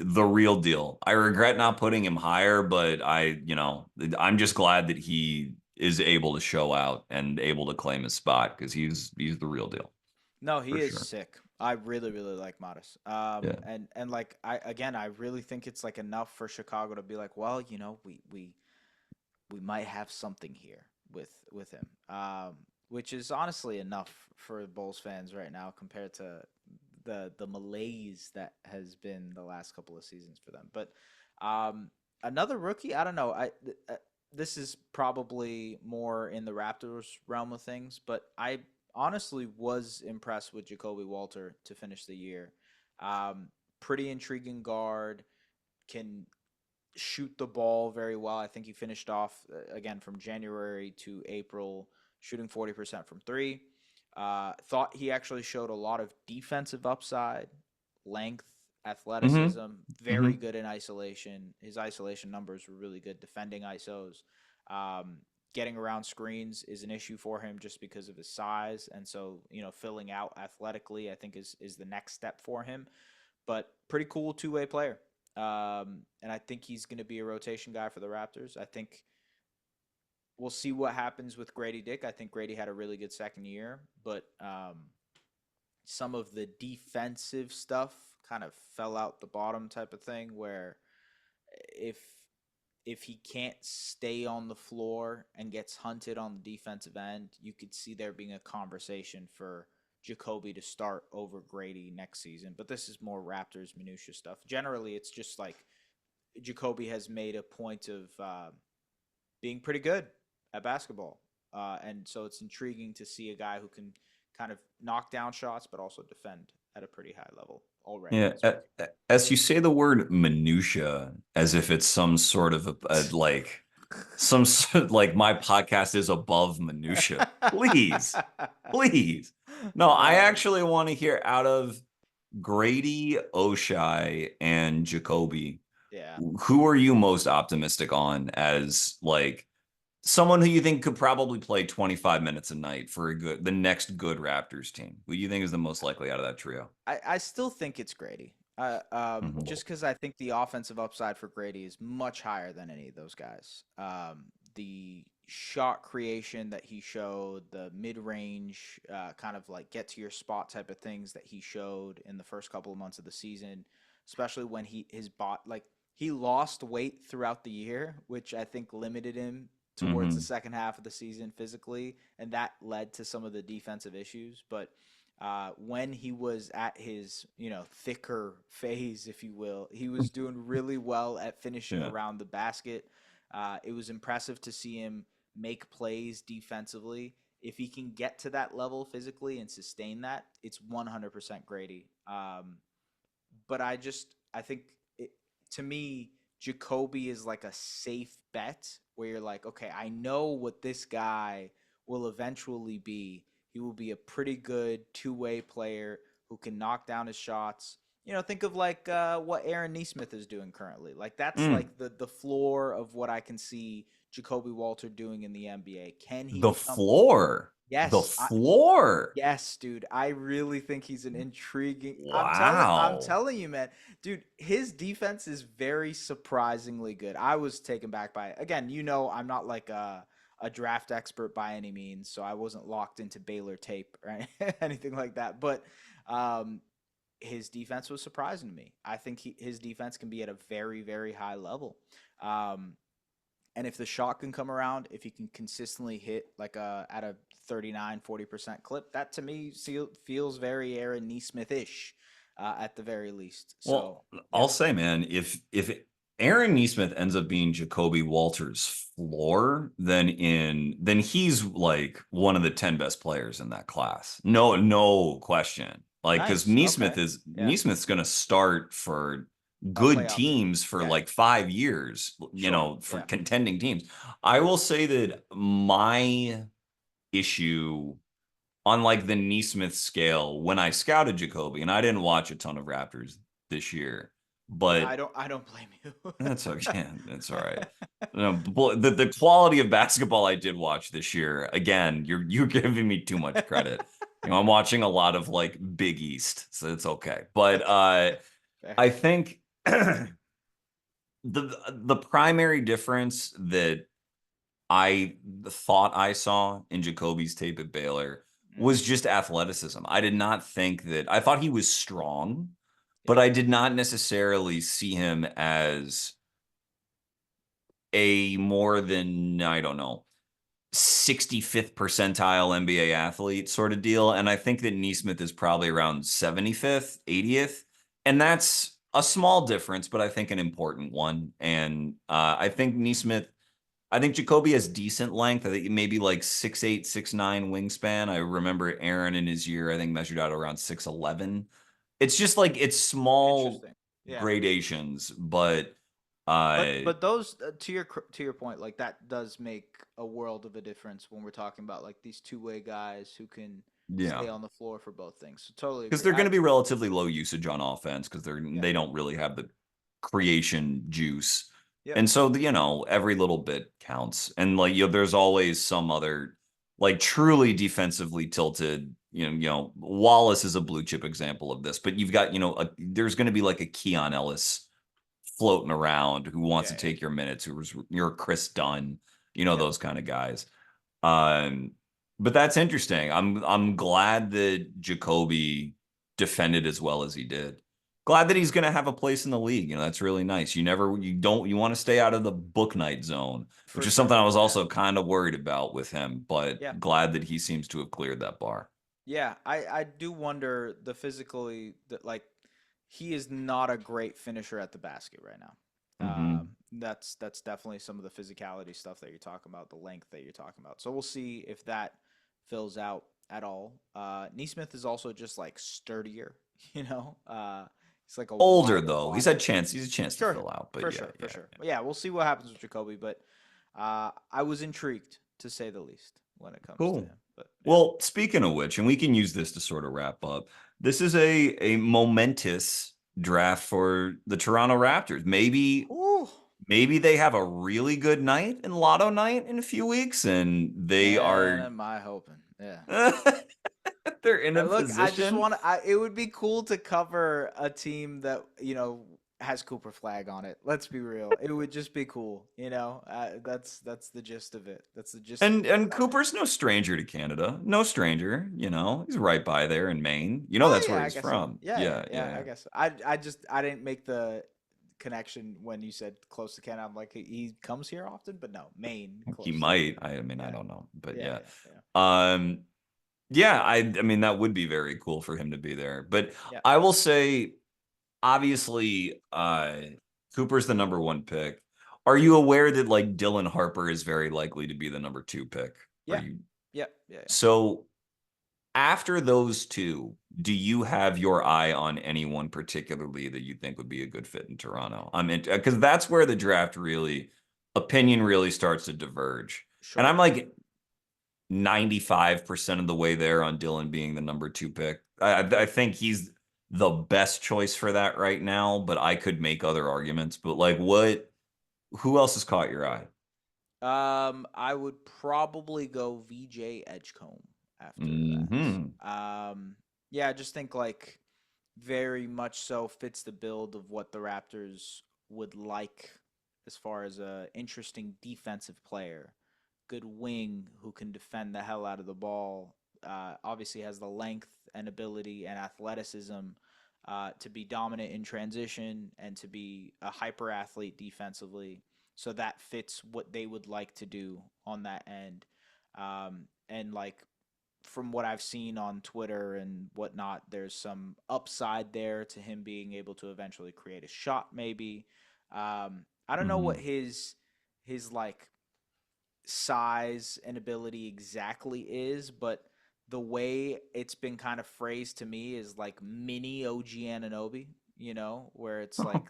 the real deal. I regret not putting him higher, but I'm just glad that he is able to show out and able to claim his spot because he's the real deal No, he for is sure. sick. I really, really like Modest. Yeah. And like I really think it's like enough for Chicago to be like, well, we might have something here with him. Which is honestly enough for Bulls fans right now compared to the malaise that has been the last couple of seasons for them. But um, another rookie, I don't know. This is probably more in the Raptors realm of things, but I honestly was impressed with Jacoby Walter to finish the year. Um, Pretty intriguing guard, can shoot the ball very well. I think he finished off again from January to April shooting 40% from three. Thought he actually showed a lot of defensive upside, length, Mm-hmm. athleticism, very Mm-hmm. good in isolation. His isolation numbers were really good defending ISOs. Um, Getting around screens is an issue for him just because of his size, and so filling out athletically, I think is the next step for him. But pretty cool two-way player. And I think he's going to be a rotation guy for the Raptors. I think we'll see what happens with Grady Dick. I think Grady had a really good second year, but some of the defensive stuff kind of fell out the bottom type of thing where if if he can't stay on the floor and gets hunted on the defensive end, you could see there being a conversation for Jacoby to start over Grady next season. But this is more Raptors minutia stuff. Generally, it's just like Jacoby has made a point of being pretty good at basketball, and so it's intriguing to see a guy who can kind of knock down shots but also defend at a pretty high level already Yeah, in his rookie. as you say the word minutia, as if it's some sort of like like my podcast is above minutia. Please, please. No, I uh, actually want to hear out of Grady, Oshai, and Jacoby. yeah. Who are you most optimistic on as like someone who you think could probably play 25 minutes a night for the next good Raptors team? Who do you think is the most likely out of that trio? I still think it's Grady. Mhm. Just because I think the offensive upside for Grady is much higher than any of those guys. The shot creation that he showed, the mid-range kind of like get to your spot type of things that he showed in the first couple of months of the season, especially when his bot like he lost weight throughout the year, which I think limited him towards the Mhm. second half of the season physically, and that led to some of the defensive issues. But when he was at his, thicker phase, if you will, he was doing really well at finishing Yeah. around the basket. It was impressive to see him make plays defensively. If he can get to that level physically and sustain that, it's 100% Grady. But I think to me, Jacoby is like a safe bet where you're like, okay, I know what this guy will eventually be. He will be a pretty good two-way player who can knock down his shots. Think of like what Aaron Neesmith is doing currently. Like that's Mm. like the floor of what I can see Jacoby Walter doing in the NBA. Can he The become? floor. The Yes, floor. yes, dude. I really think he's an intriguing. I'm Wow. telling you, man. Dude, his defense is very surprisingly good. I was taken back by it. Again, I'm not like a draft expert by any means, so I wasn't locked into Baylor tape or anything like that. But um his defense was surprising to me. I think his defense can be at a very, very high level. Um and if the shot can come around, if he can consistently hit like at a 39-40% clip, that to me feels very Aaron Neesmith-ish at the very least. So, Well, yeah. I'll say, man, if Aaron Neesmith ends up being Jacoby Walters' floor, then he's like one of the 10 best players in that class. No, no question. Like, because Nice. Okay. Yeah. Neesmith's gonna start for A good playoff team. teams for Yeah. like 5 years, Sure. for Yeah. contending teams. I will say that my issue on like the Neesmith scale when I scouted Jacoby, and I didn't watch a ton of Raptors this year, but I don't blame you. that's okay. That's all right. No, the quality of basketball I did watch this year, again, you're giving me too much credit. I'm watching a lot of like Big East, so it's okay. But Fair. I think the primary difference that I thought I saw in Jacoby's tape at Baylor was Mm, just athleticism. I did not think that I thought he was strong, but yeah. I did not necessarily see him as a more than, I don't know, 65th percentile NBA athlete sort of deal. And I think that Neesmith is probably around 75th, 80th. And that's a small difference, but I think an important one. And I think Neesmith, I think Jacoby has decent length. I think maybe like 6'8", 6'9" wingspan. I remember Aaron in his year, I think measured out around 6'11". It's just like it's small Interesting. Yeah. gradations, but But those to your point, like that does make a world of a difference when we're talking about like these two-way guys who can yeah. stay on the floor for both things. So totally Because agree. they're going to be relatively low usage on offense because Yeah. they don't really have the creation juice. Yep. And so, every little bit counts. And like, there's always some other like truly defensively tilted, Wallace is a blue chip example of this, but you've got, there's going to be like a Keon Ellis floating around who wants to Yeah. take your minutes, who's you're Chris Dunn, Yep. those kind of guys. Um, but that's interesting. I'm glad that Jacoby defended as well as he did. Glad that he's going to have a place in the league. That's really nice. You want to stay out of the book night zone, which For is something sure. I was Yeah. also kind of worried about with him, but Yeah. glad that he seems to have cleared that bar. Yeah. I do wonder the physically that like he is not a great finisher at the basket right now. Hmm. That's definitely some of the physicality stuff that you're talking about, the length that you're talking about. So we'll see if that fills out at all. Neesmith is also just like sturdier, you know. He's like a Older wider though, body. he's a chance to Sure, fill out. But for yeah, sure, for yeah. sure. Yeah, we'll see what happens with Jacoby, but I was intrigued to say the least when it comes to Cool. him. But yeah. Well, speaking of which, and we can use this to sort of wrap up, this is a momentous draft for the Toronto Raptors. Ooh, Maybe they have a really good night in Lotto Night in a few weeks, and they man, are am I hoping? Yeah. they're in a Look, I just position. want to. It would be cool to cover a team that has Cooper Flag on it. Let's be real. It would just be cool. That's the gist of it. That's the gist of And covering it. Cooper's no stranger to Canada. No stranger, he's right by there in Maine. Oh That's where yeah, I he's guess so. from. Yeah, yeah, Yeah, yeah. yeah, I guess so. I didn't make the connection when you said close to Canada. I'm like he comes here often, but no, Maine yeah. He close to. might. I mean, I Yeah, don't know, but yeah, yeah. yeah, yeah, Um, Yeah, I mean that would be very cool for him to be there. But yeah, I will say, obviously, Cooper's the number one pick. Are you aware that like Dylan Harper is very likely to be the number two pick? Are yeah, you yeah, yeah, yeah. so after those two, do you have your eye on anyone particularly that you think would be a good fit in Toronto? I'm in because that's where the draft really opinion really starts to diverge. And Sure. I'm like 95% of the way there on Dylan being the number two pick. I think he's the best choice for that right now, but I could make other arguments. But like, who else has caught your eye? I would probably go VJ Edgecombe after Hmm. that. Yeah, I just think like very much so fits the build of what the Raptors would like as far as a interesting defensive player, good wing who can defend the hell out of the ball. Obviously has the length and ability and athleticism to be dominant in transition and to be a hyper athlete defensively. So that fits what they would like to do on that end. And like from what I've seen on Twitter and whatnot, there's some upside there to him being able to eventually create a shot, maybe. I don't know what Hmm. his like size and ability exactly is, but the way it's been kind of phrased to me is like mini OG Ananobi. where it's like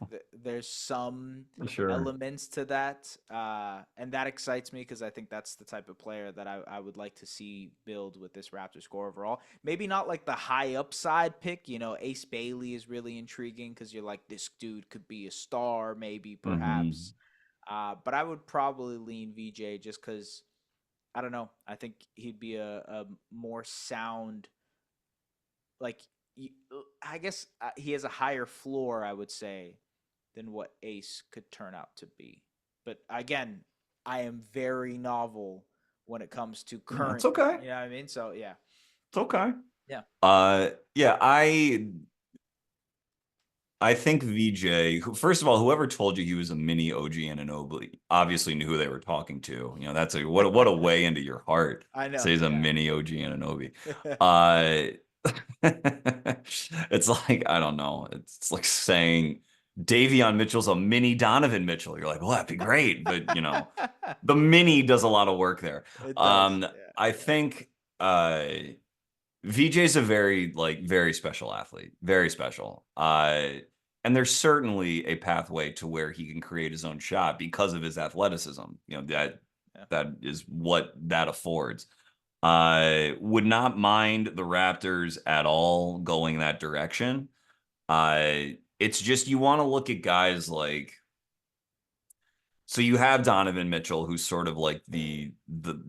there's some Sure. elements to that, and that excites me because I think that's the type of player that I would like to see build with this Raptors core overall. Maybe not like the high upside pick. Ace Bailey is really intriguing because you're like, this dude could be a star, maybe, Hmm. perhaps. But I would probably lean VJ just because I don't know. I think he'd be a more sound, like, I guess he has a higher floor, I would say, than what Ace could turn out to be. But again, I am very novel when it comes to No, it's current. okay. You know what I mean? So yeah, It's okay. yeah, Yeah, I think VJ, first of all, whoever told you he was a mini OG Anunoby obviously knew who they were talking to. That's what a way into your heart. I Say know. he's a Yeah, mini OG Anunoby. Uh it's like, I don't know. It's like saying Davion Mitchell's a mini Donovan Mitchell. You're like, well, that'd be great, but the mini does a lot of work there. it does. Yeah, I yeah, think VJ's a very special athlete, very special. And there's certainly a pathway to where he can create his own shot because of his athleticism. That yeah. that is what that affords. Would not mind the Raptors at all going that direction. It's just you want to look at guys like, so you have Donovan Mitchell, who's sort of like the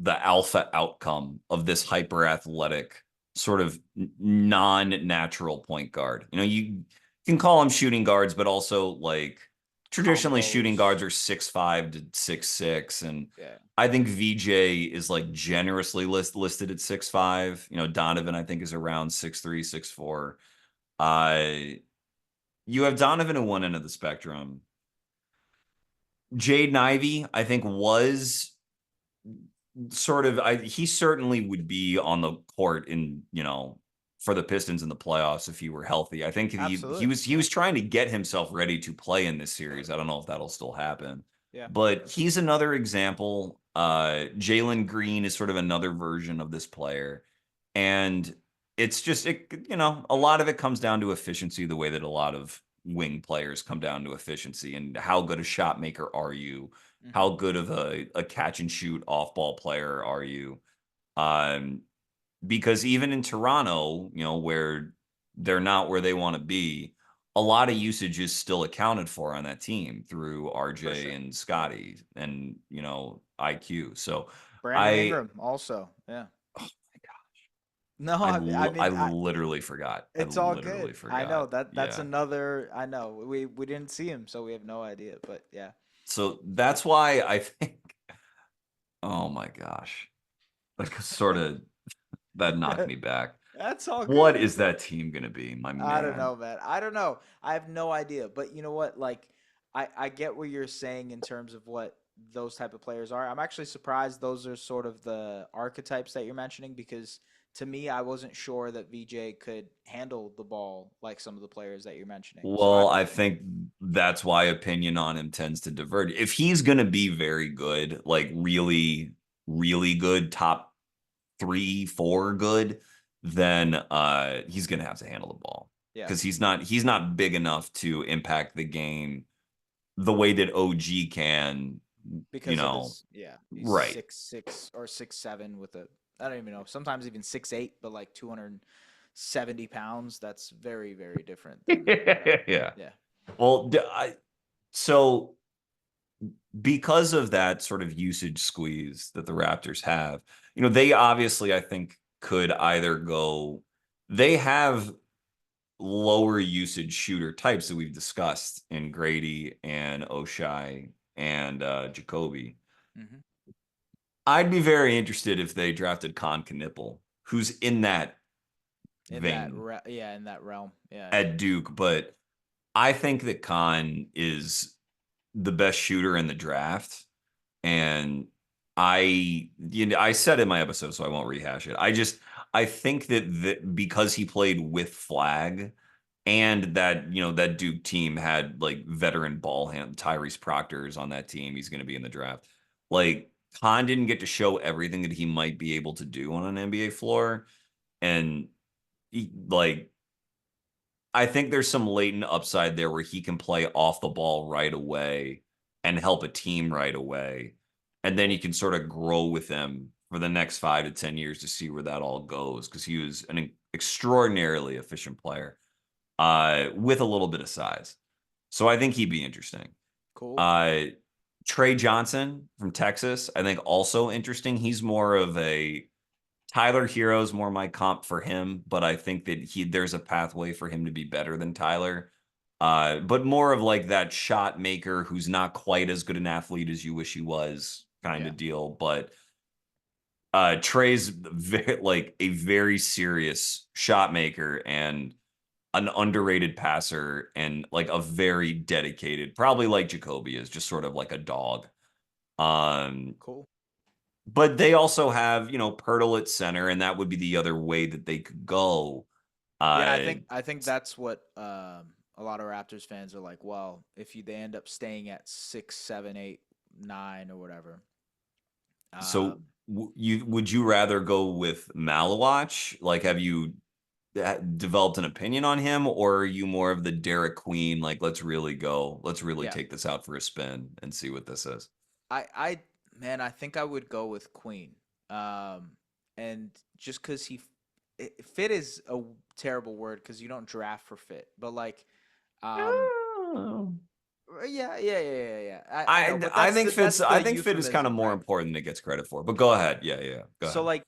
alpha outcome of this hyper athletic sort of non-natural point guard. You can call them shooting guards, but also like traditionally shooting guards Combos. are 6'5" to 6'6", and Yeah, I think VJ is like generously listed at 6'5". Donovan I think is around 6'3", 6'4". You have Donovan at one end of the spectrum. Jaden Ivey, I think, was sort of, he certainly would be on the court for the Pistons in the playoffs if he were healthy. I think he absolutely. was he Yeah, was trying to get himself ready to play in this series. I don't know if that'll still happen, yeah. but he's another example. Jalen Green is sort of another version of this player, and it's just a lot of it comes down to efficiency, the way that a lot of wing players come down to efficiency, and how good a shot maker are you, Hmm. how good of a catch and shoot off ball player are you? Um, because even in Toronto, where they're not where they want to be, a lot of usage is still accounted for on that team through For RJ sure. and Scotty and IQ. So Brandon I Ingram also. Yeah. oh my God, No, I I mean, literally forgot. I it's all literally good. I forgot. know that's Yeah. another. I know we didn't see him, so we have no idea. But yeah, So that's why I think, oh my gosh, like sort of that knocked me back. that's all What good. is that team going to be, my I don't man? know, man. I don't know. I have no idea. But you know what? Like, I get what you're saying in terms of what those type of players are. I'm actually surprised those are sort of the archetypes that you're mentioning because to me, I wasn't sure that VJ could handle the ball like some of the players that you're mentioning. So Well, I think that's why opinion on him tends to diverge. If he's going to be very good, like really, really good, top 3, 4 good, then he's going to have to handle the ball yeah, because he's not big enough to impact the game the way that OG can, you because of know, his he's right. 6'6" or 6'7" with a I don't even know sometimes even 6'8", but like 270 pounds. That's very very different than Yeah. yeah. Well, so because of that sort of usage squeeze that the Raptors have, they obviously, I think, could either go, they have lower usage shooter types that we've discussed in Grady and Oshai and Jacoby. Hmm. I'd be very interested if they drafted Con Knipple, who's in that In that vein yeah, in that realm. Yeah, yeah. at Duke, but I think that Con is the best shooter in the draft. And I said in my episode, so I won't rehash it. I think that because he played with Flag and that, that Duke team had like veteran ball hand Tyrese Proctor's on that team, he's going to be in the draft. Like Khan didn't get to show everything that he might be able to do on an NBA floor. And like I think there's some latent upside there where he can play off the ball right away and help a team right away. And then you can sort of grow with him for the next 5 to 10 years to see where that all goes. Because he was an extraordinarily efficient player with a little bit of size. So I think he'd be interesting. Cool. Uh, Trey Johnson from Texas, I think also interesting. He's more of a Tyler Hero's more my comp for him, but I think that there's a pathway for him to be better than Tyler. But more of like that shot maker who's not quite as good an athlete as you wish he was kind Yeah. of deal. But Trey's like a very serious shot maker and an underrated passer and like a very dedicated, probably like Jacoby is, just sort of like a dog. Um, Cool. but they also have, Pirtle at center, and that would be the other way that they could go. Yeah, Uh, I think that's what a lot of Raptors fans are like. Well, if they end up staying at 6, 7, 8, 9, or whatever. so Um, would you rather go with Malawach? Like, have you developed an opinion on him, or are you more of the Derek Queen? Like, let's really yeah, take this out for a spin and see what this is. I man, I think I would go with Queen. Um, and just because fit is a terrible word because you don't draft for fit, but like, um, Oh. yeah. I know, but that's I the think fit is kind of euphemism, more right? important than it gets credit for. But go ahead. Yeah. Go So ahead. like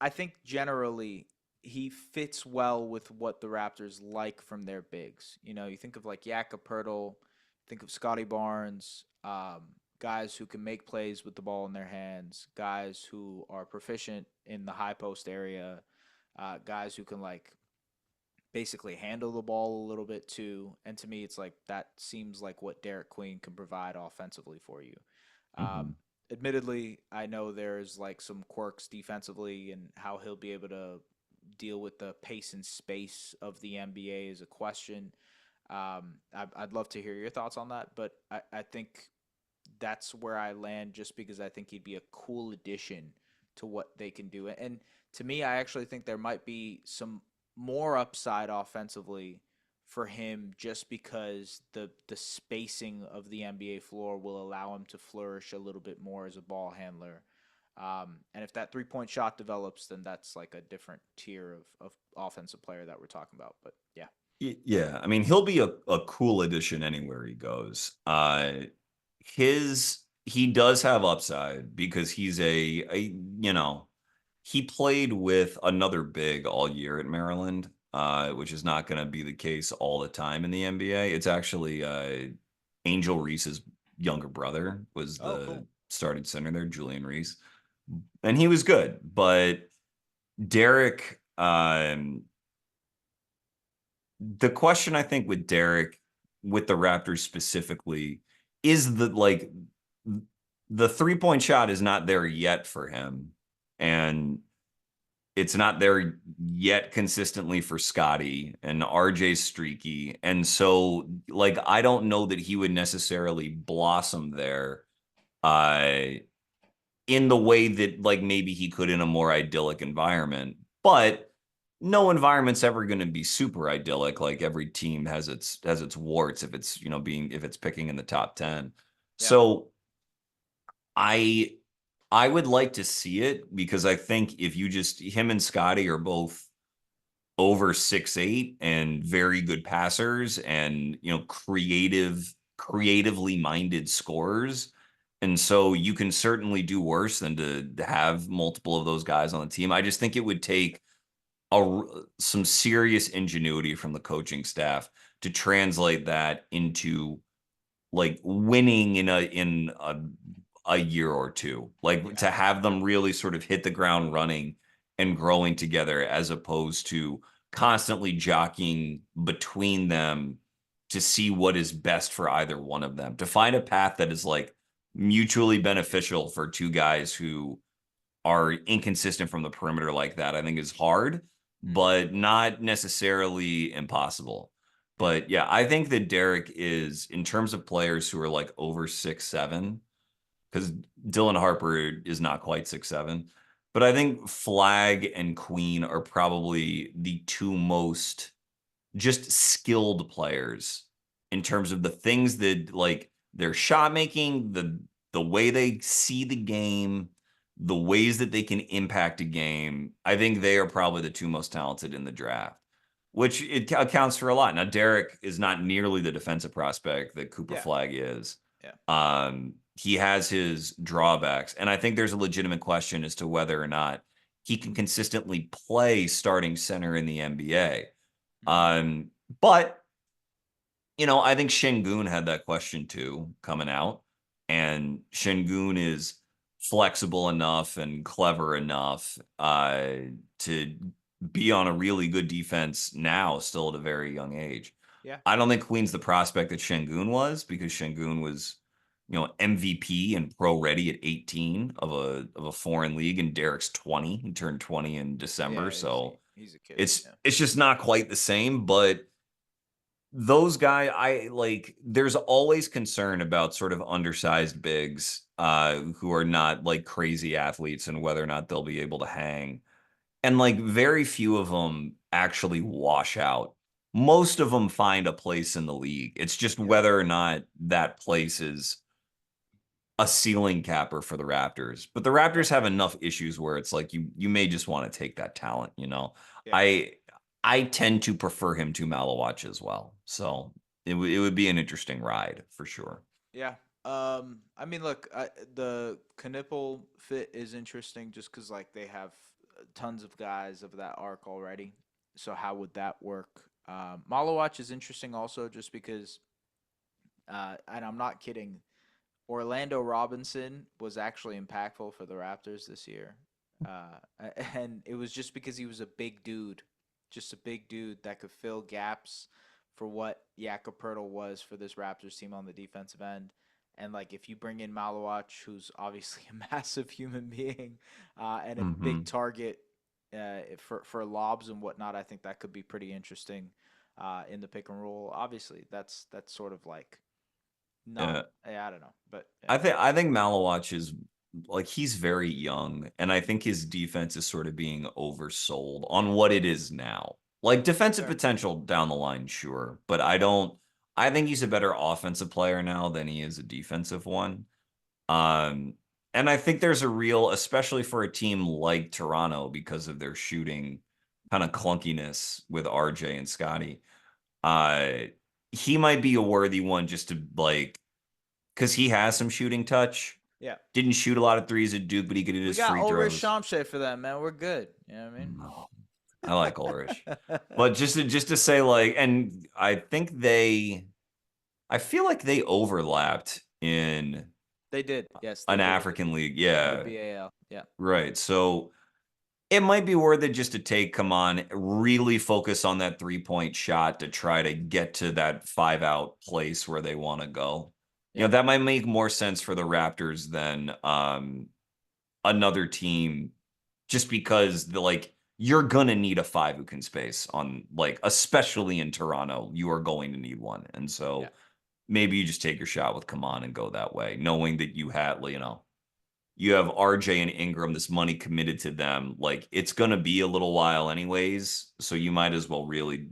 I think generally he fits well with what the Raptors like from their bigs. You think of like Yaka Pirtle, think of Scotty Barnes, guys who can make plays with the ball in their hands, guys who are proficient in the high post area, guys who can like basically handle the ball a little bit too. And to me, it's like that seems like what Derek Queen can provide offensively for you. Mhm. Um, Admittedly, I know there's like some quirks defensively and how he'll be able to deal with the pace and space of the NBA is a question. I'd love to hear your thoughts on that, but I think that's where I land just because I think he'd be a cool addition to what they can do. And to me, I actually think there might be some more upside offensively for him just because the spacing of the NBA floor will allow him to flourish a little bit more as a ball handler. And if that 3 point shot develops, then that's like a different tier of offensive player that we're talking about. But yeah, Yeah, I mean, he'll be a cool addition anywhere he goes. He does have upside because he's he played with another big all year at Maryland, which is not going to be the case all the time in the NBA. It's actually Angel Reese's younger brother was oh, the cool. starting center there, Julian Reese, and he was good. But Derek, the question I think with Derek, with the Raptors specifically, is the 3 point shot is not there yet for him. And it's not there yet consistently for Scotty, and RJ's streaky. And so, like, I don't know that he would necessarily blossom there uh in the way that like maybe he could in a more idyllic environment. But no environment's ever going to be super idyllic. Like every team has its warts if it's if it's picking in the top 10. Yeah. So I I would like to see it because I think if you just him and Scotty are both over 6'8" and very good passers and creatively minded scorers. And so you can certainly do worse than to have multiple of those guys on the team. I just think it would take some serious ingenuity from the coaching staff to translate that into like winning in a year or two, like Yeah. to have them really sort of hit the ground running and growing together as opposed to constantly jockeying between them to see what is best for either one of them, to find a path that is like mutually beneficial for two guys who are inconsistent from the perimeter like that. I think is hard, Hmm. but not necessarily impossible. Yeah. But yeah, I think that Derek is, in terms of players who are like over 6'7", because Dylan Harper is not quite 6'7". But I think Flag and Queen are probably the two most just skilled players in terms of the things that like their shot making, the way they see the game, the ways that they can impact a game. I think they are probably the two most talented in the draft, which it accounts for a lot. Now, Derek is not nearly the defensive prospect that Cooper Yeah. Flag is. Yeah. He has his drawbacks, and I think there's a legitimate question as to whether or not he can consistently play starting center in the NBA. Mhm. But I think Şengün had that question too coming out, and Şengün is flexible enough and clever enough to be on a really good defense now, still at a very young age. Yeah. I don't think Queen's the prospect that Şengün was, because Şengün was, MVP and pro ready at 18 of a foreign league, and Derek's 20. He turned 20 in December, Yeah. so He's a kid. it's Yeah. it's just not quite the same. But those guys, there's always concern about sort of undersized bigs who are not like crazy athletes, and whether or not they'll be able to hang. And like very few of them actually wash out. Most of them find a place in the league. It's just Yeah. whether or not that place is a ceiling capper for the Raptors. But the Yeah. Raptors have enough issues where it's like you may just want to take that talent. Yeah. I I tend to prefer him to Malawatch as well. So it would be an interesting ride for sure. Yeah. I mean, look, the Knipple fit is interesting just because like they have tons of guys of that arc already. So how would that work? Malawatch is interesting also just because, and I'm not kidding. Orlando Robinson was actually impactful for the Raptors this year, and it was just because he was a big dude, just a big dude that could fill gaps for what Jakob Poeltl was for this Raptors team on the defensive end. And like if you bring in Malawach, who's obviously a massive human being and a big Hmm. target for lobs and whatnot, I think that could be pretty interesting in the pick and roll. Obviously, that's sort of like not. Yeah. I don't know, but yeah. I think Malawatch is like, he's very young, and I think his defense is sort of being oversold on what it is now. Like defensive Fair. potential down the line, sure, but I think he's a better offensive player now than he is a defensive one. Um, and I think there's a real, especially for a team like Toronto, because of their shooting kind of clunkiness with RJ and Scotty. Uh, he might be a worthy one just to like, because he has some shooting touch. Yeah. Didn't shoot a lot of threes at Duke, but he could hit We his got free Ulrich throws. Shamshay for that, man. We're good. You know what I mean? No, I like Ulrich. But just to say, like, and I feel like they overlapped in They did. Yes, they an did with African league. the Yeah, BAL. Yeah. right. So it might be worth it just to come on, really focus on that 3-point shot to try to get to that 5-out place where they want to go. Yeah. That might make more sense for the Raptors than another team, just because you're gonna need a five who can space on, like, especially in Toronto, you are going to need one. And Yeah. so maybe you just take your shot with Kaman and go that way, knowing that you have RJ and Ingram, this money committed to them. Like, it's gonna be a little while anyways, so you might as well really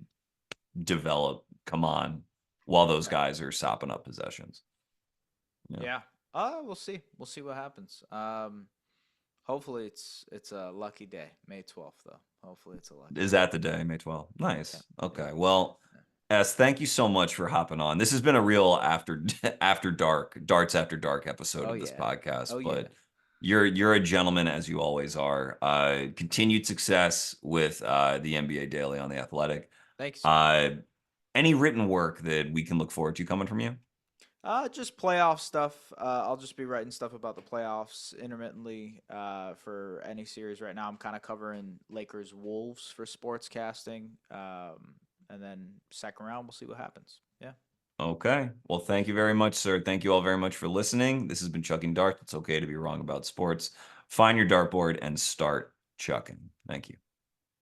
develop Kaman while those Right. guys are sopping up possessions. Yeah. Yeah. We'll see. We'll see what happens. Hopefully it's a lucky day, May 12th though. Hopefully it's a lucky Is day. that the day, May 12th? Yeah. Nice. Yeah. Okay. Well, S, thank you so much for hopping on. This has been a real after dark, darts after dark episode Oh of this yeah. podcast, Oh yeah. but you're a gentleman, as you always are. Continued success with the NBA Daily on The Athletic. Thanks, sir. Uh, any written work that we can look forward to coming from you? Just playoff stuff. I'll just be writing stuff about the playoffs intermittently for any series right now. I'm kind of covering Lakers Wolves for sports casting. And then second round, we'll see what happens. Yeah. Okay. Well, thank you very much, sir. Thank you all very much for listening. This has been Chucking Darts. It's okay to be wrong about sports. Find your dartboard and start chucking. Thank you.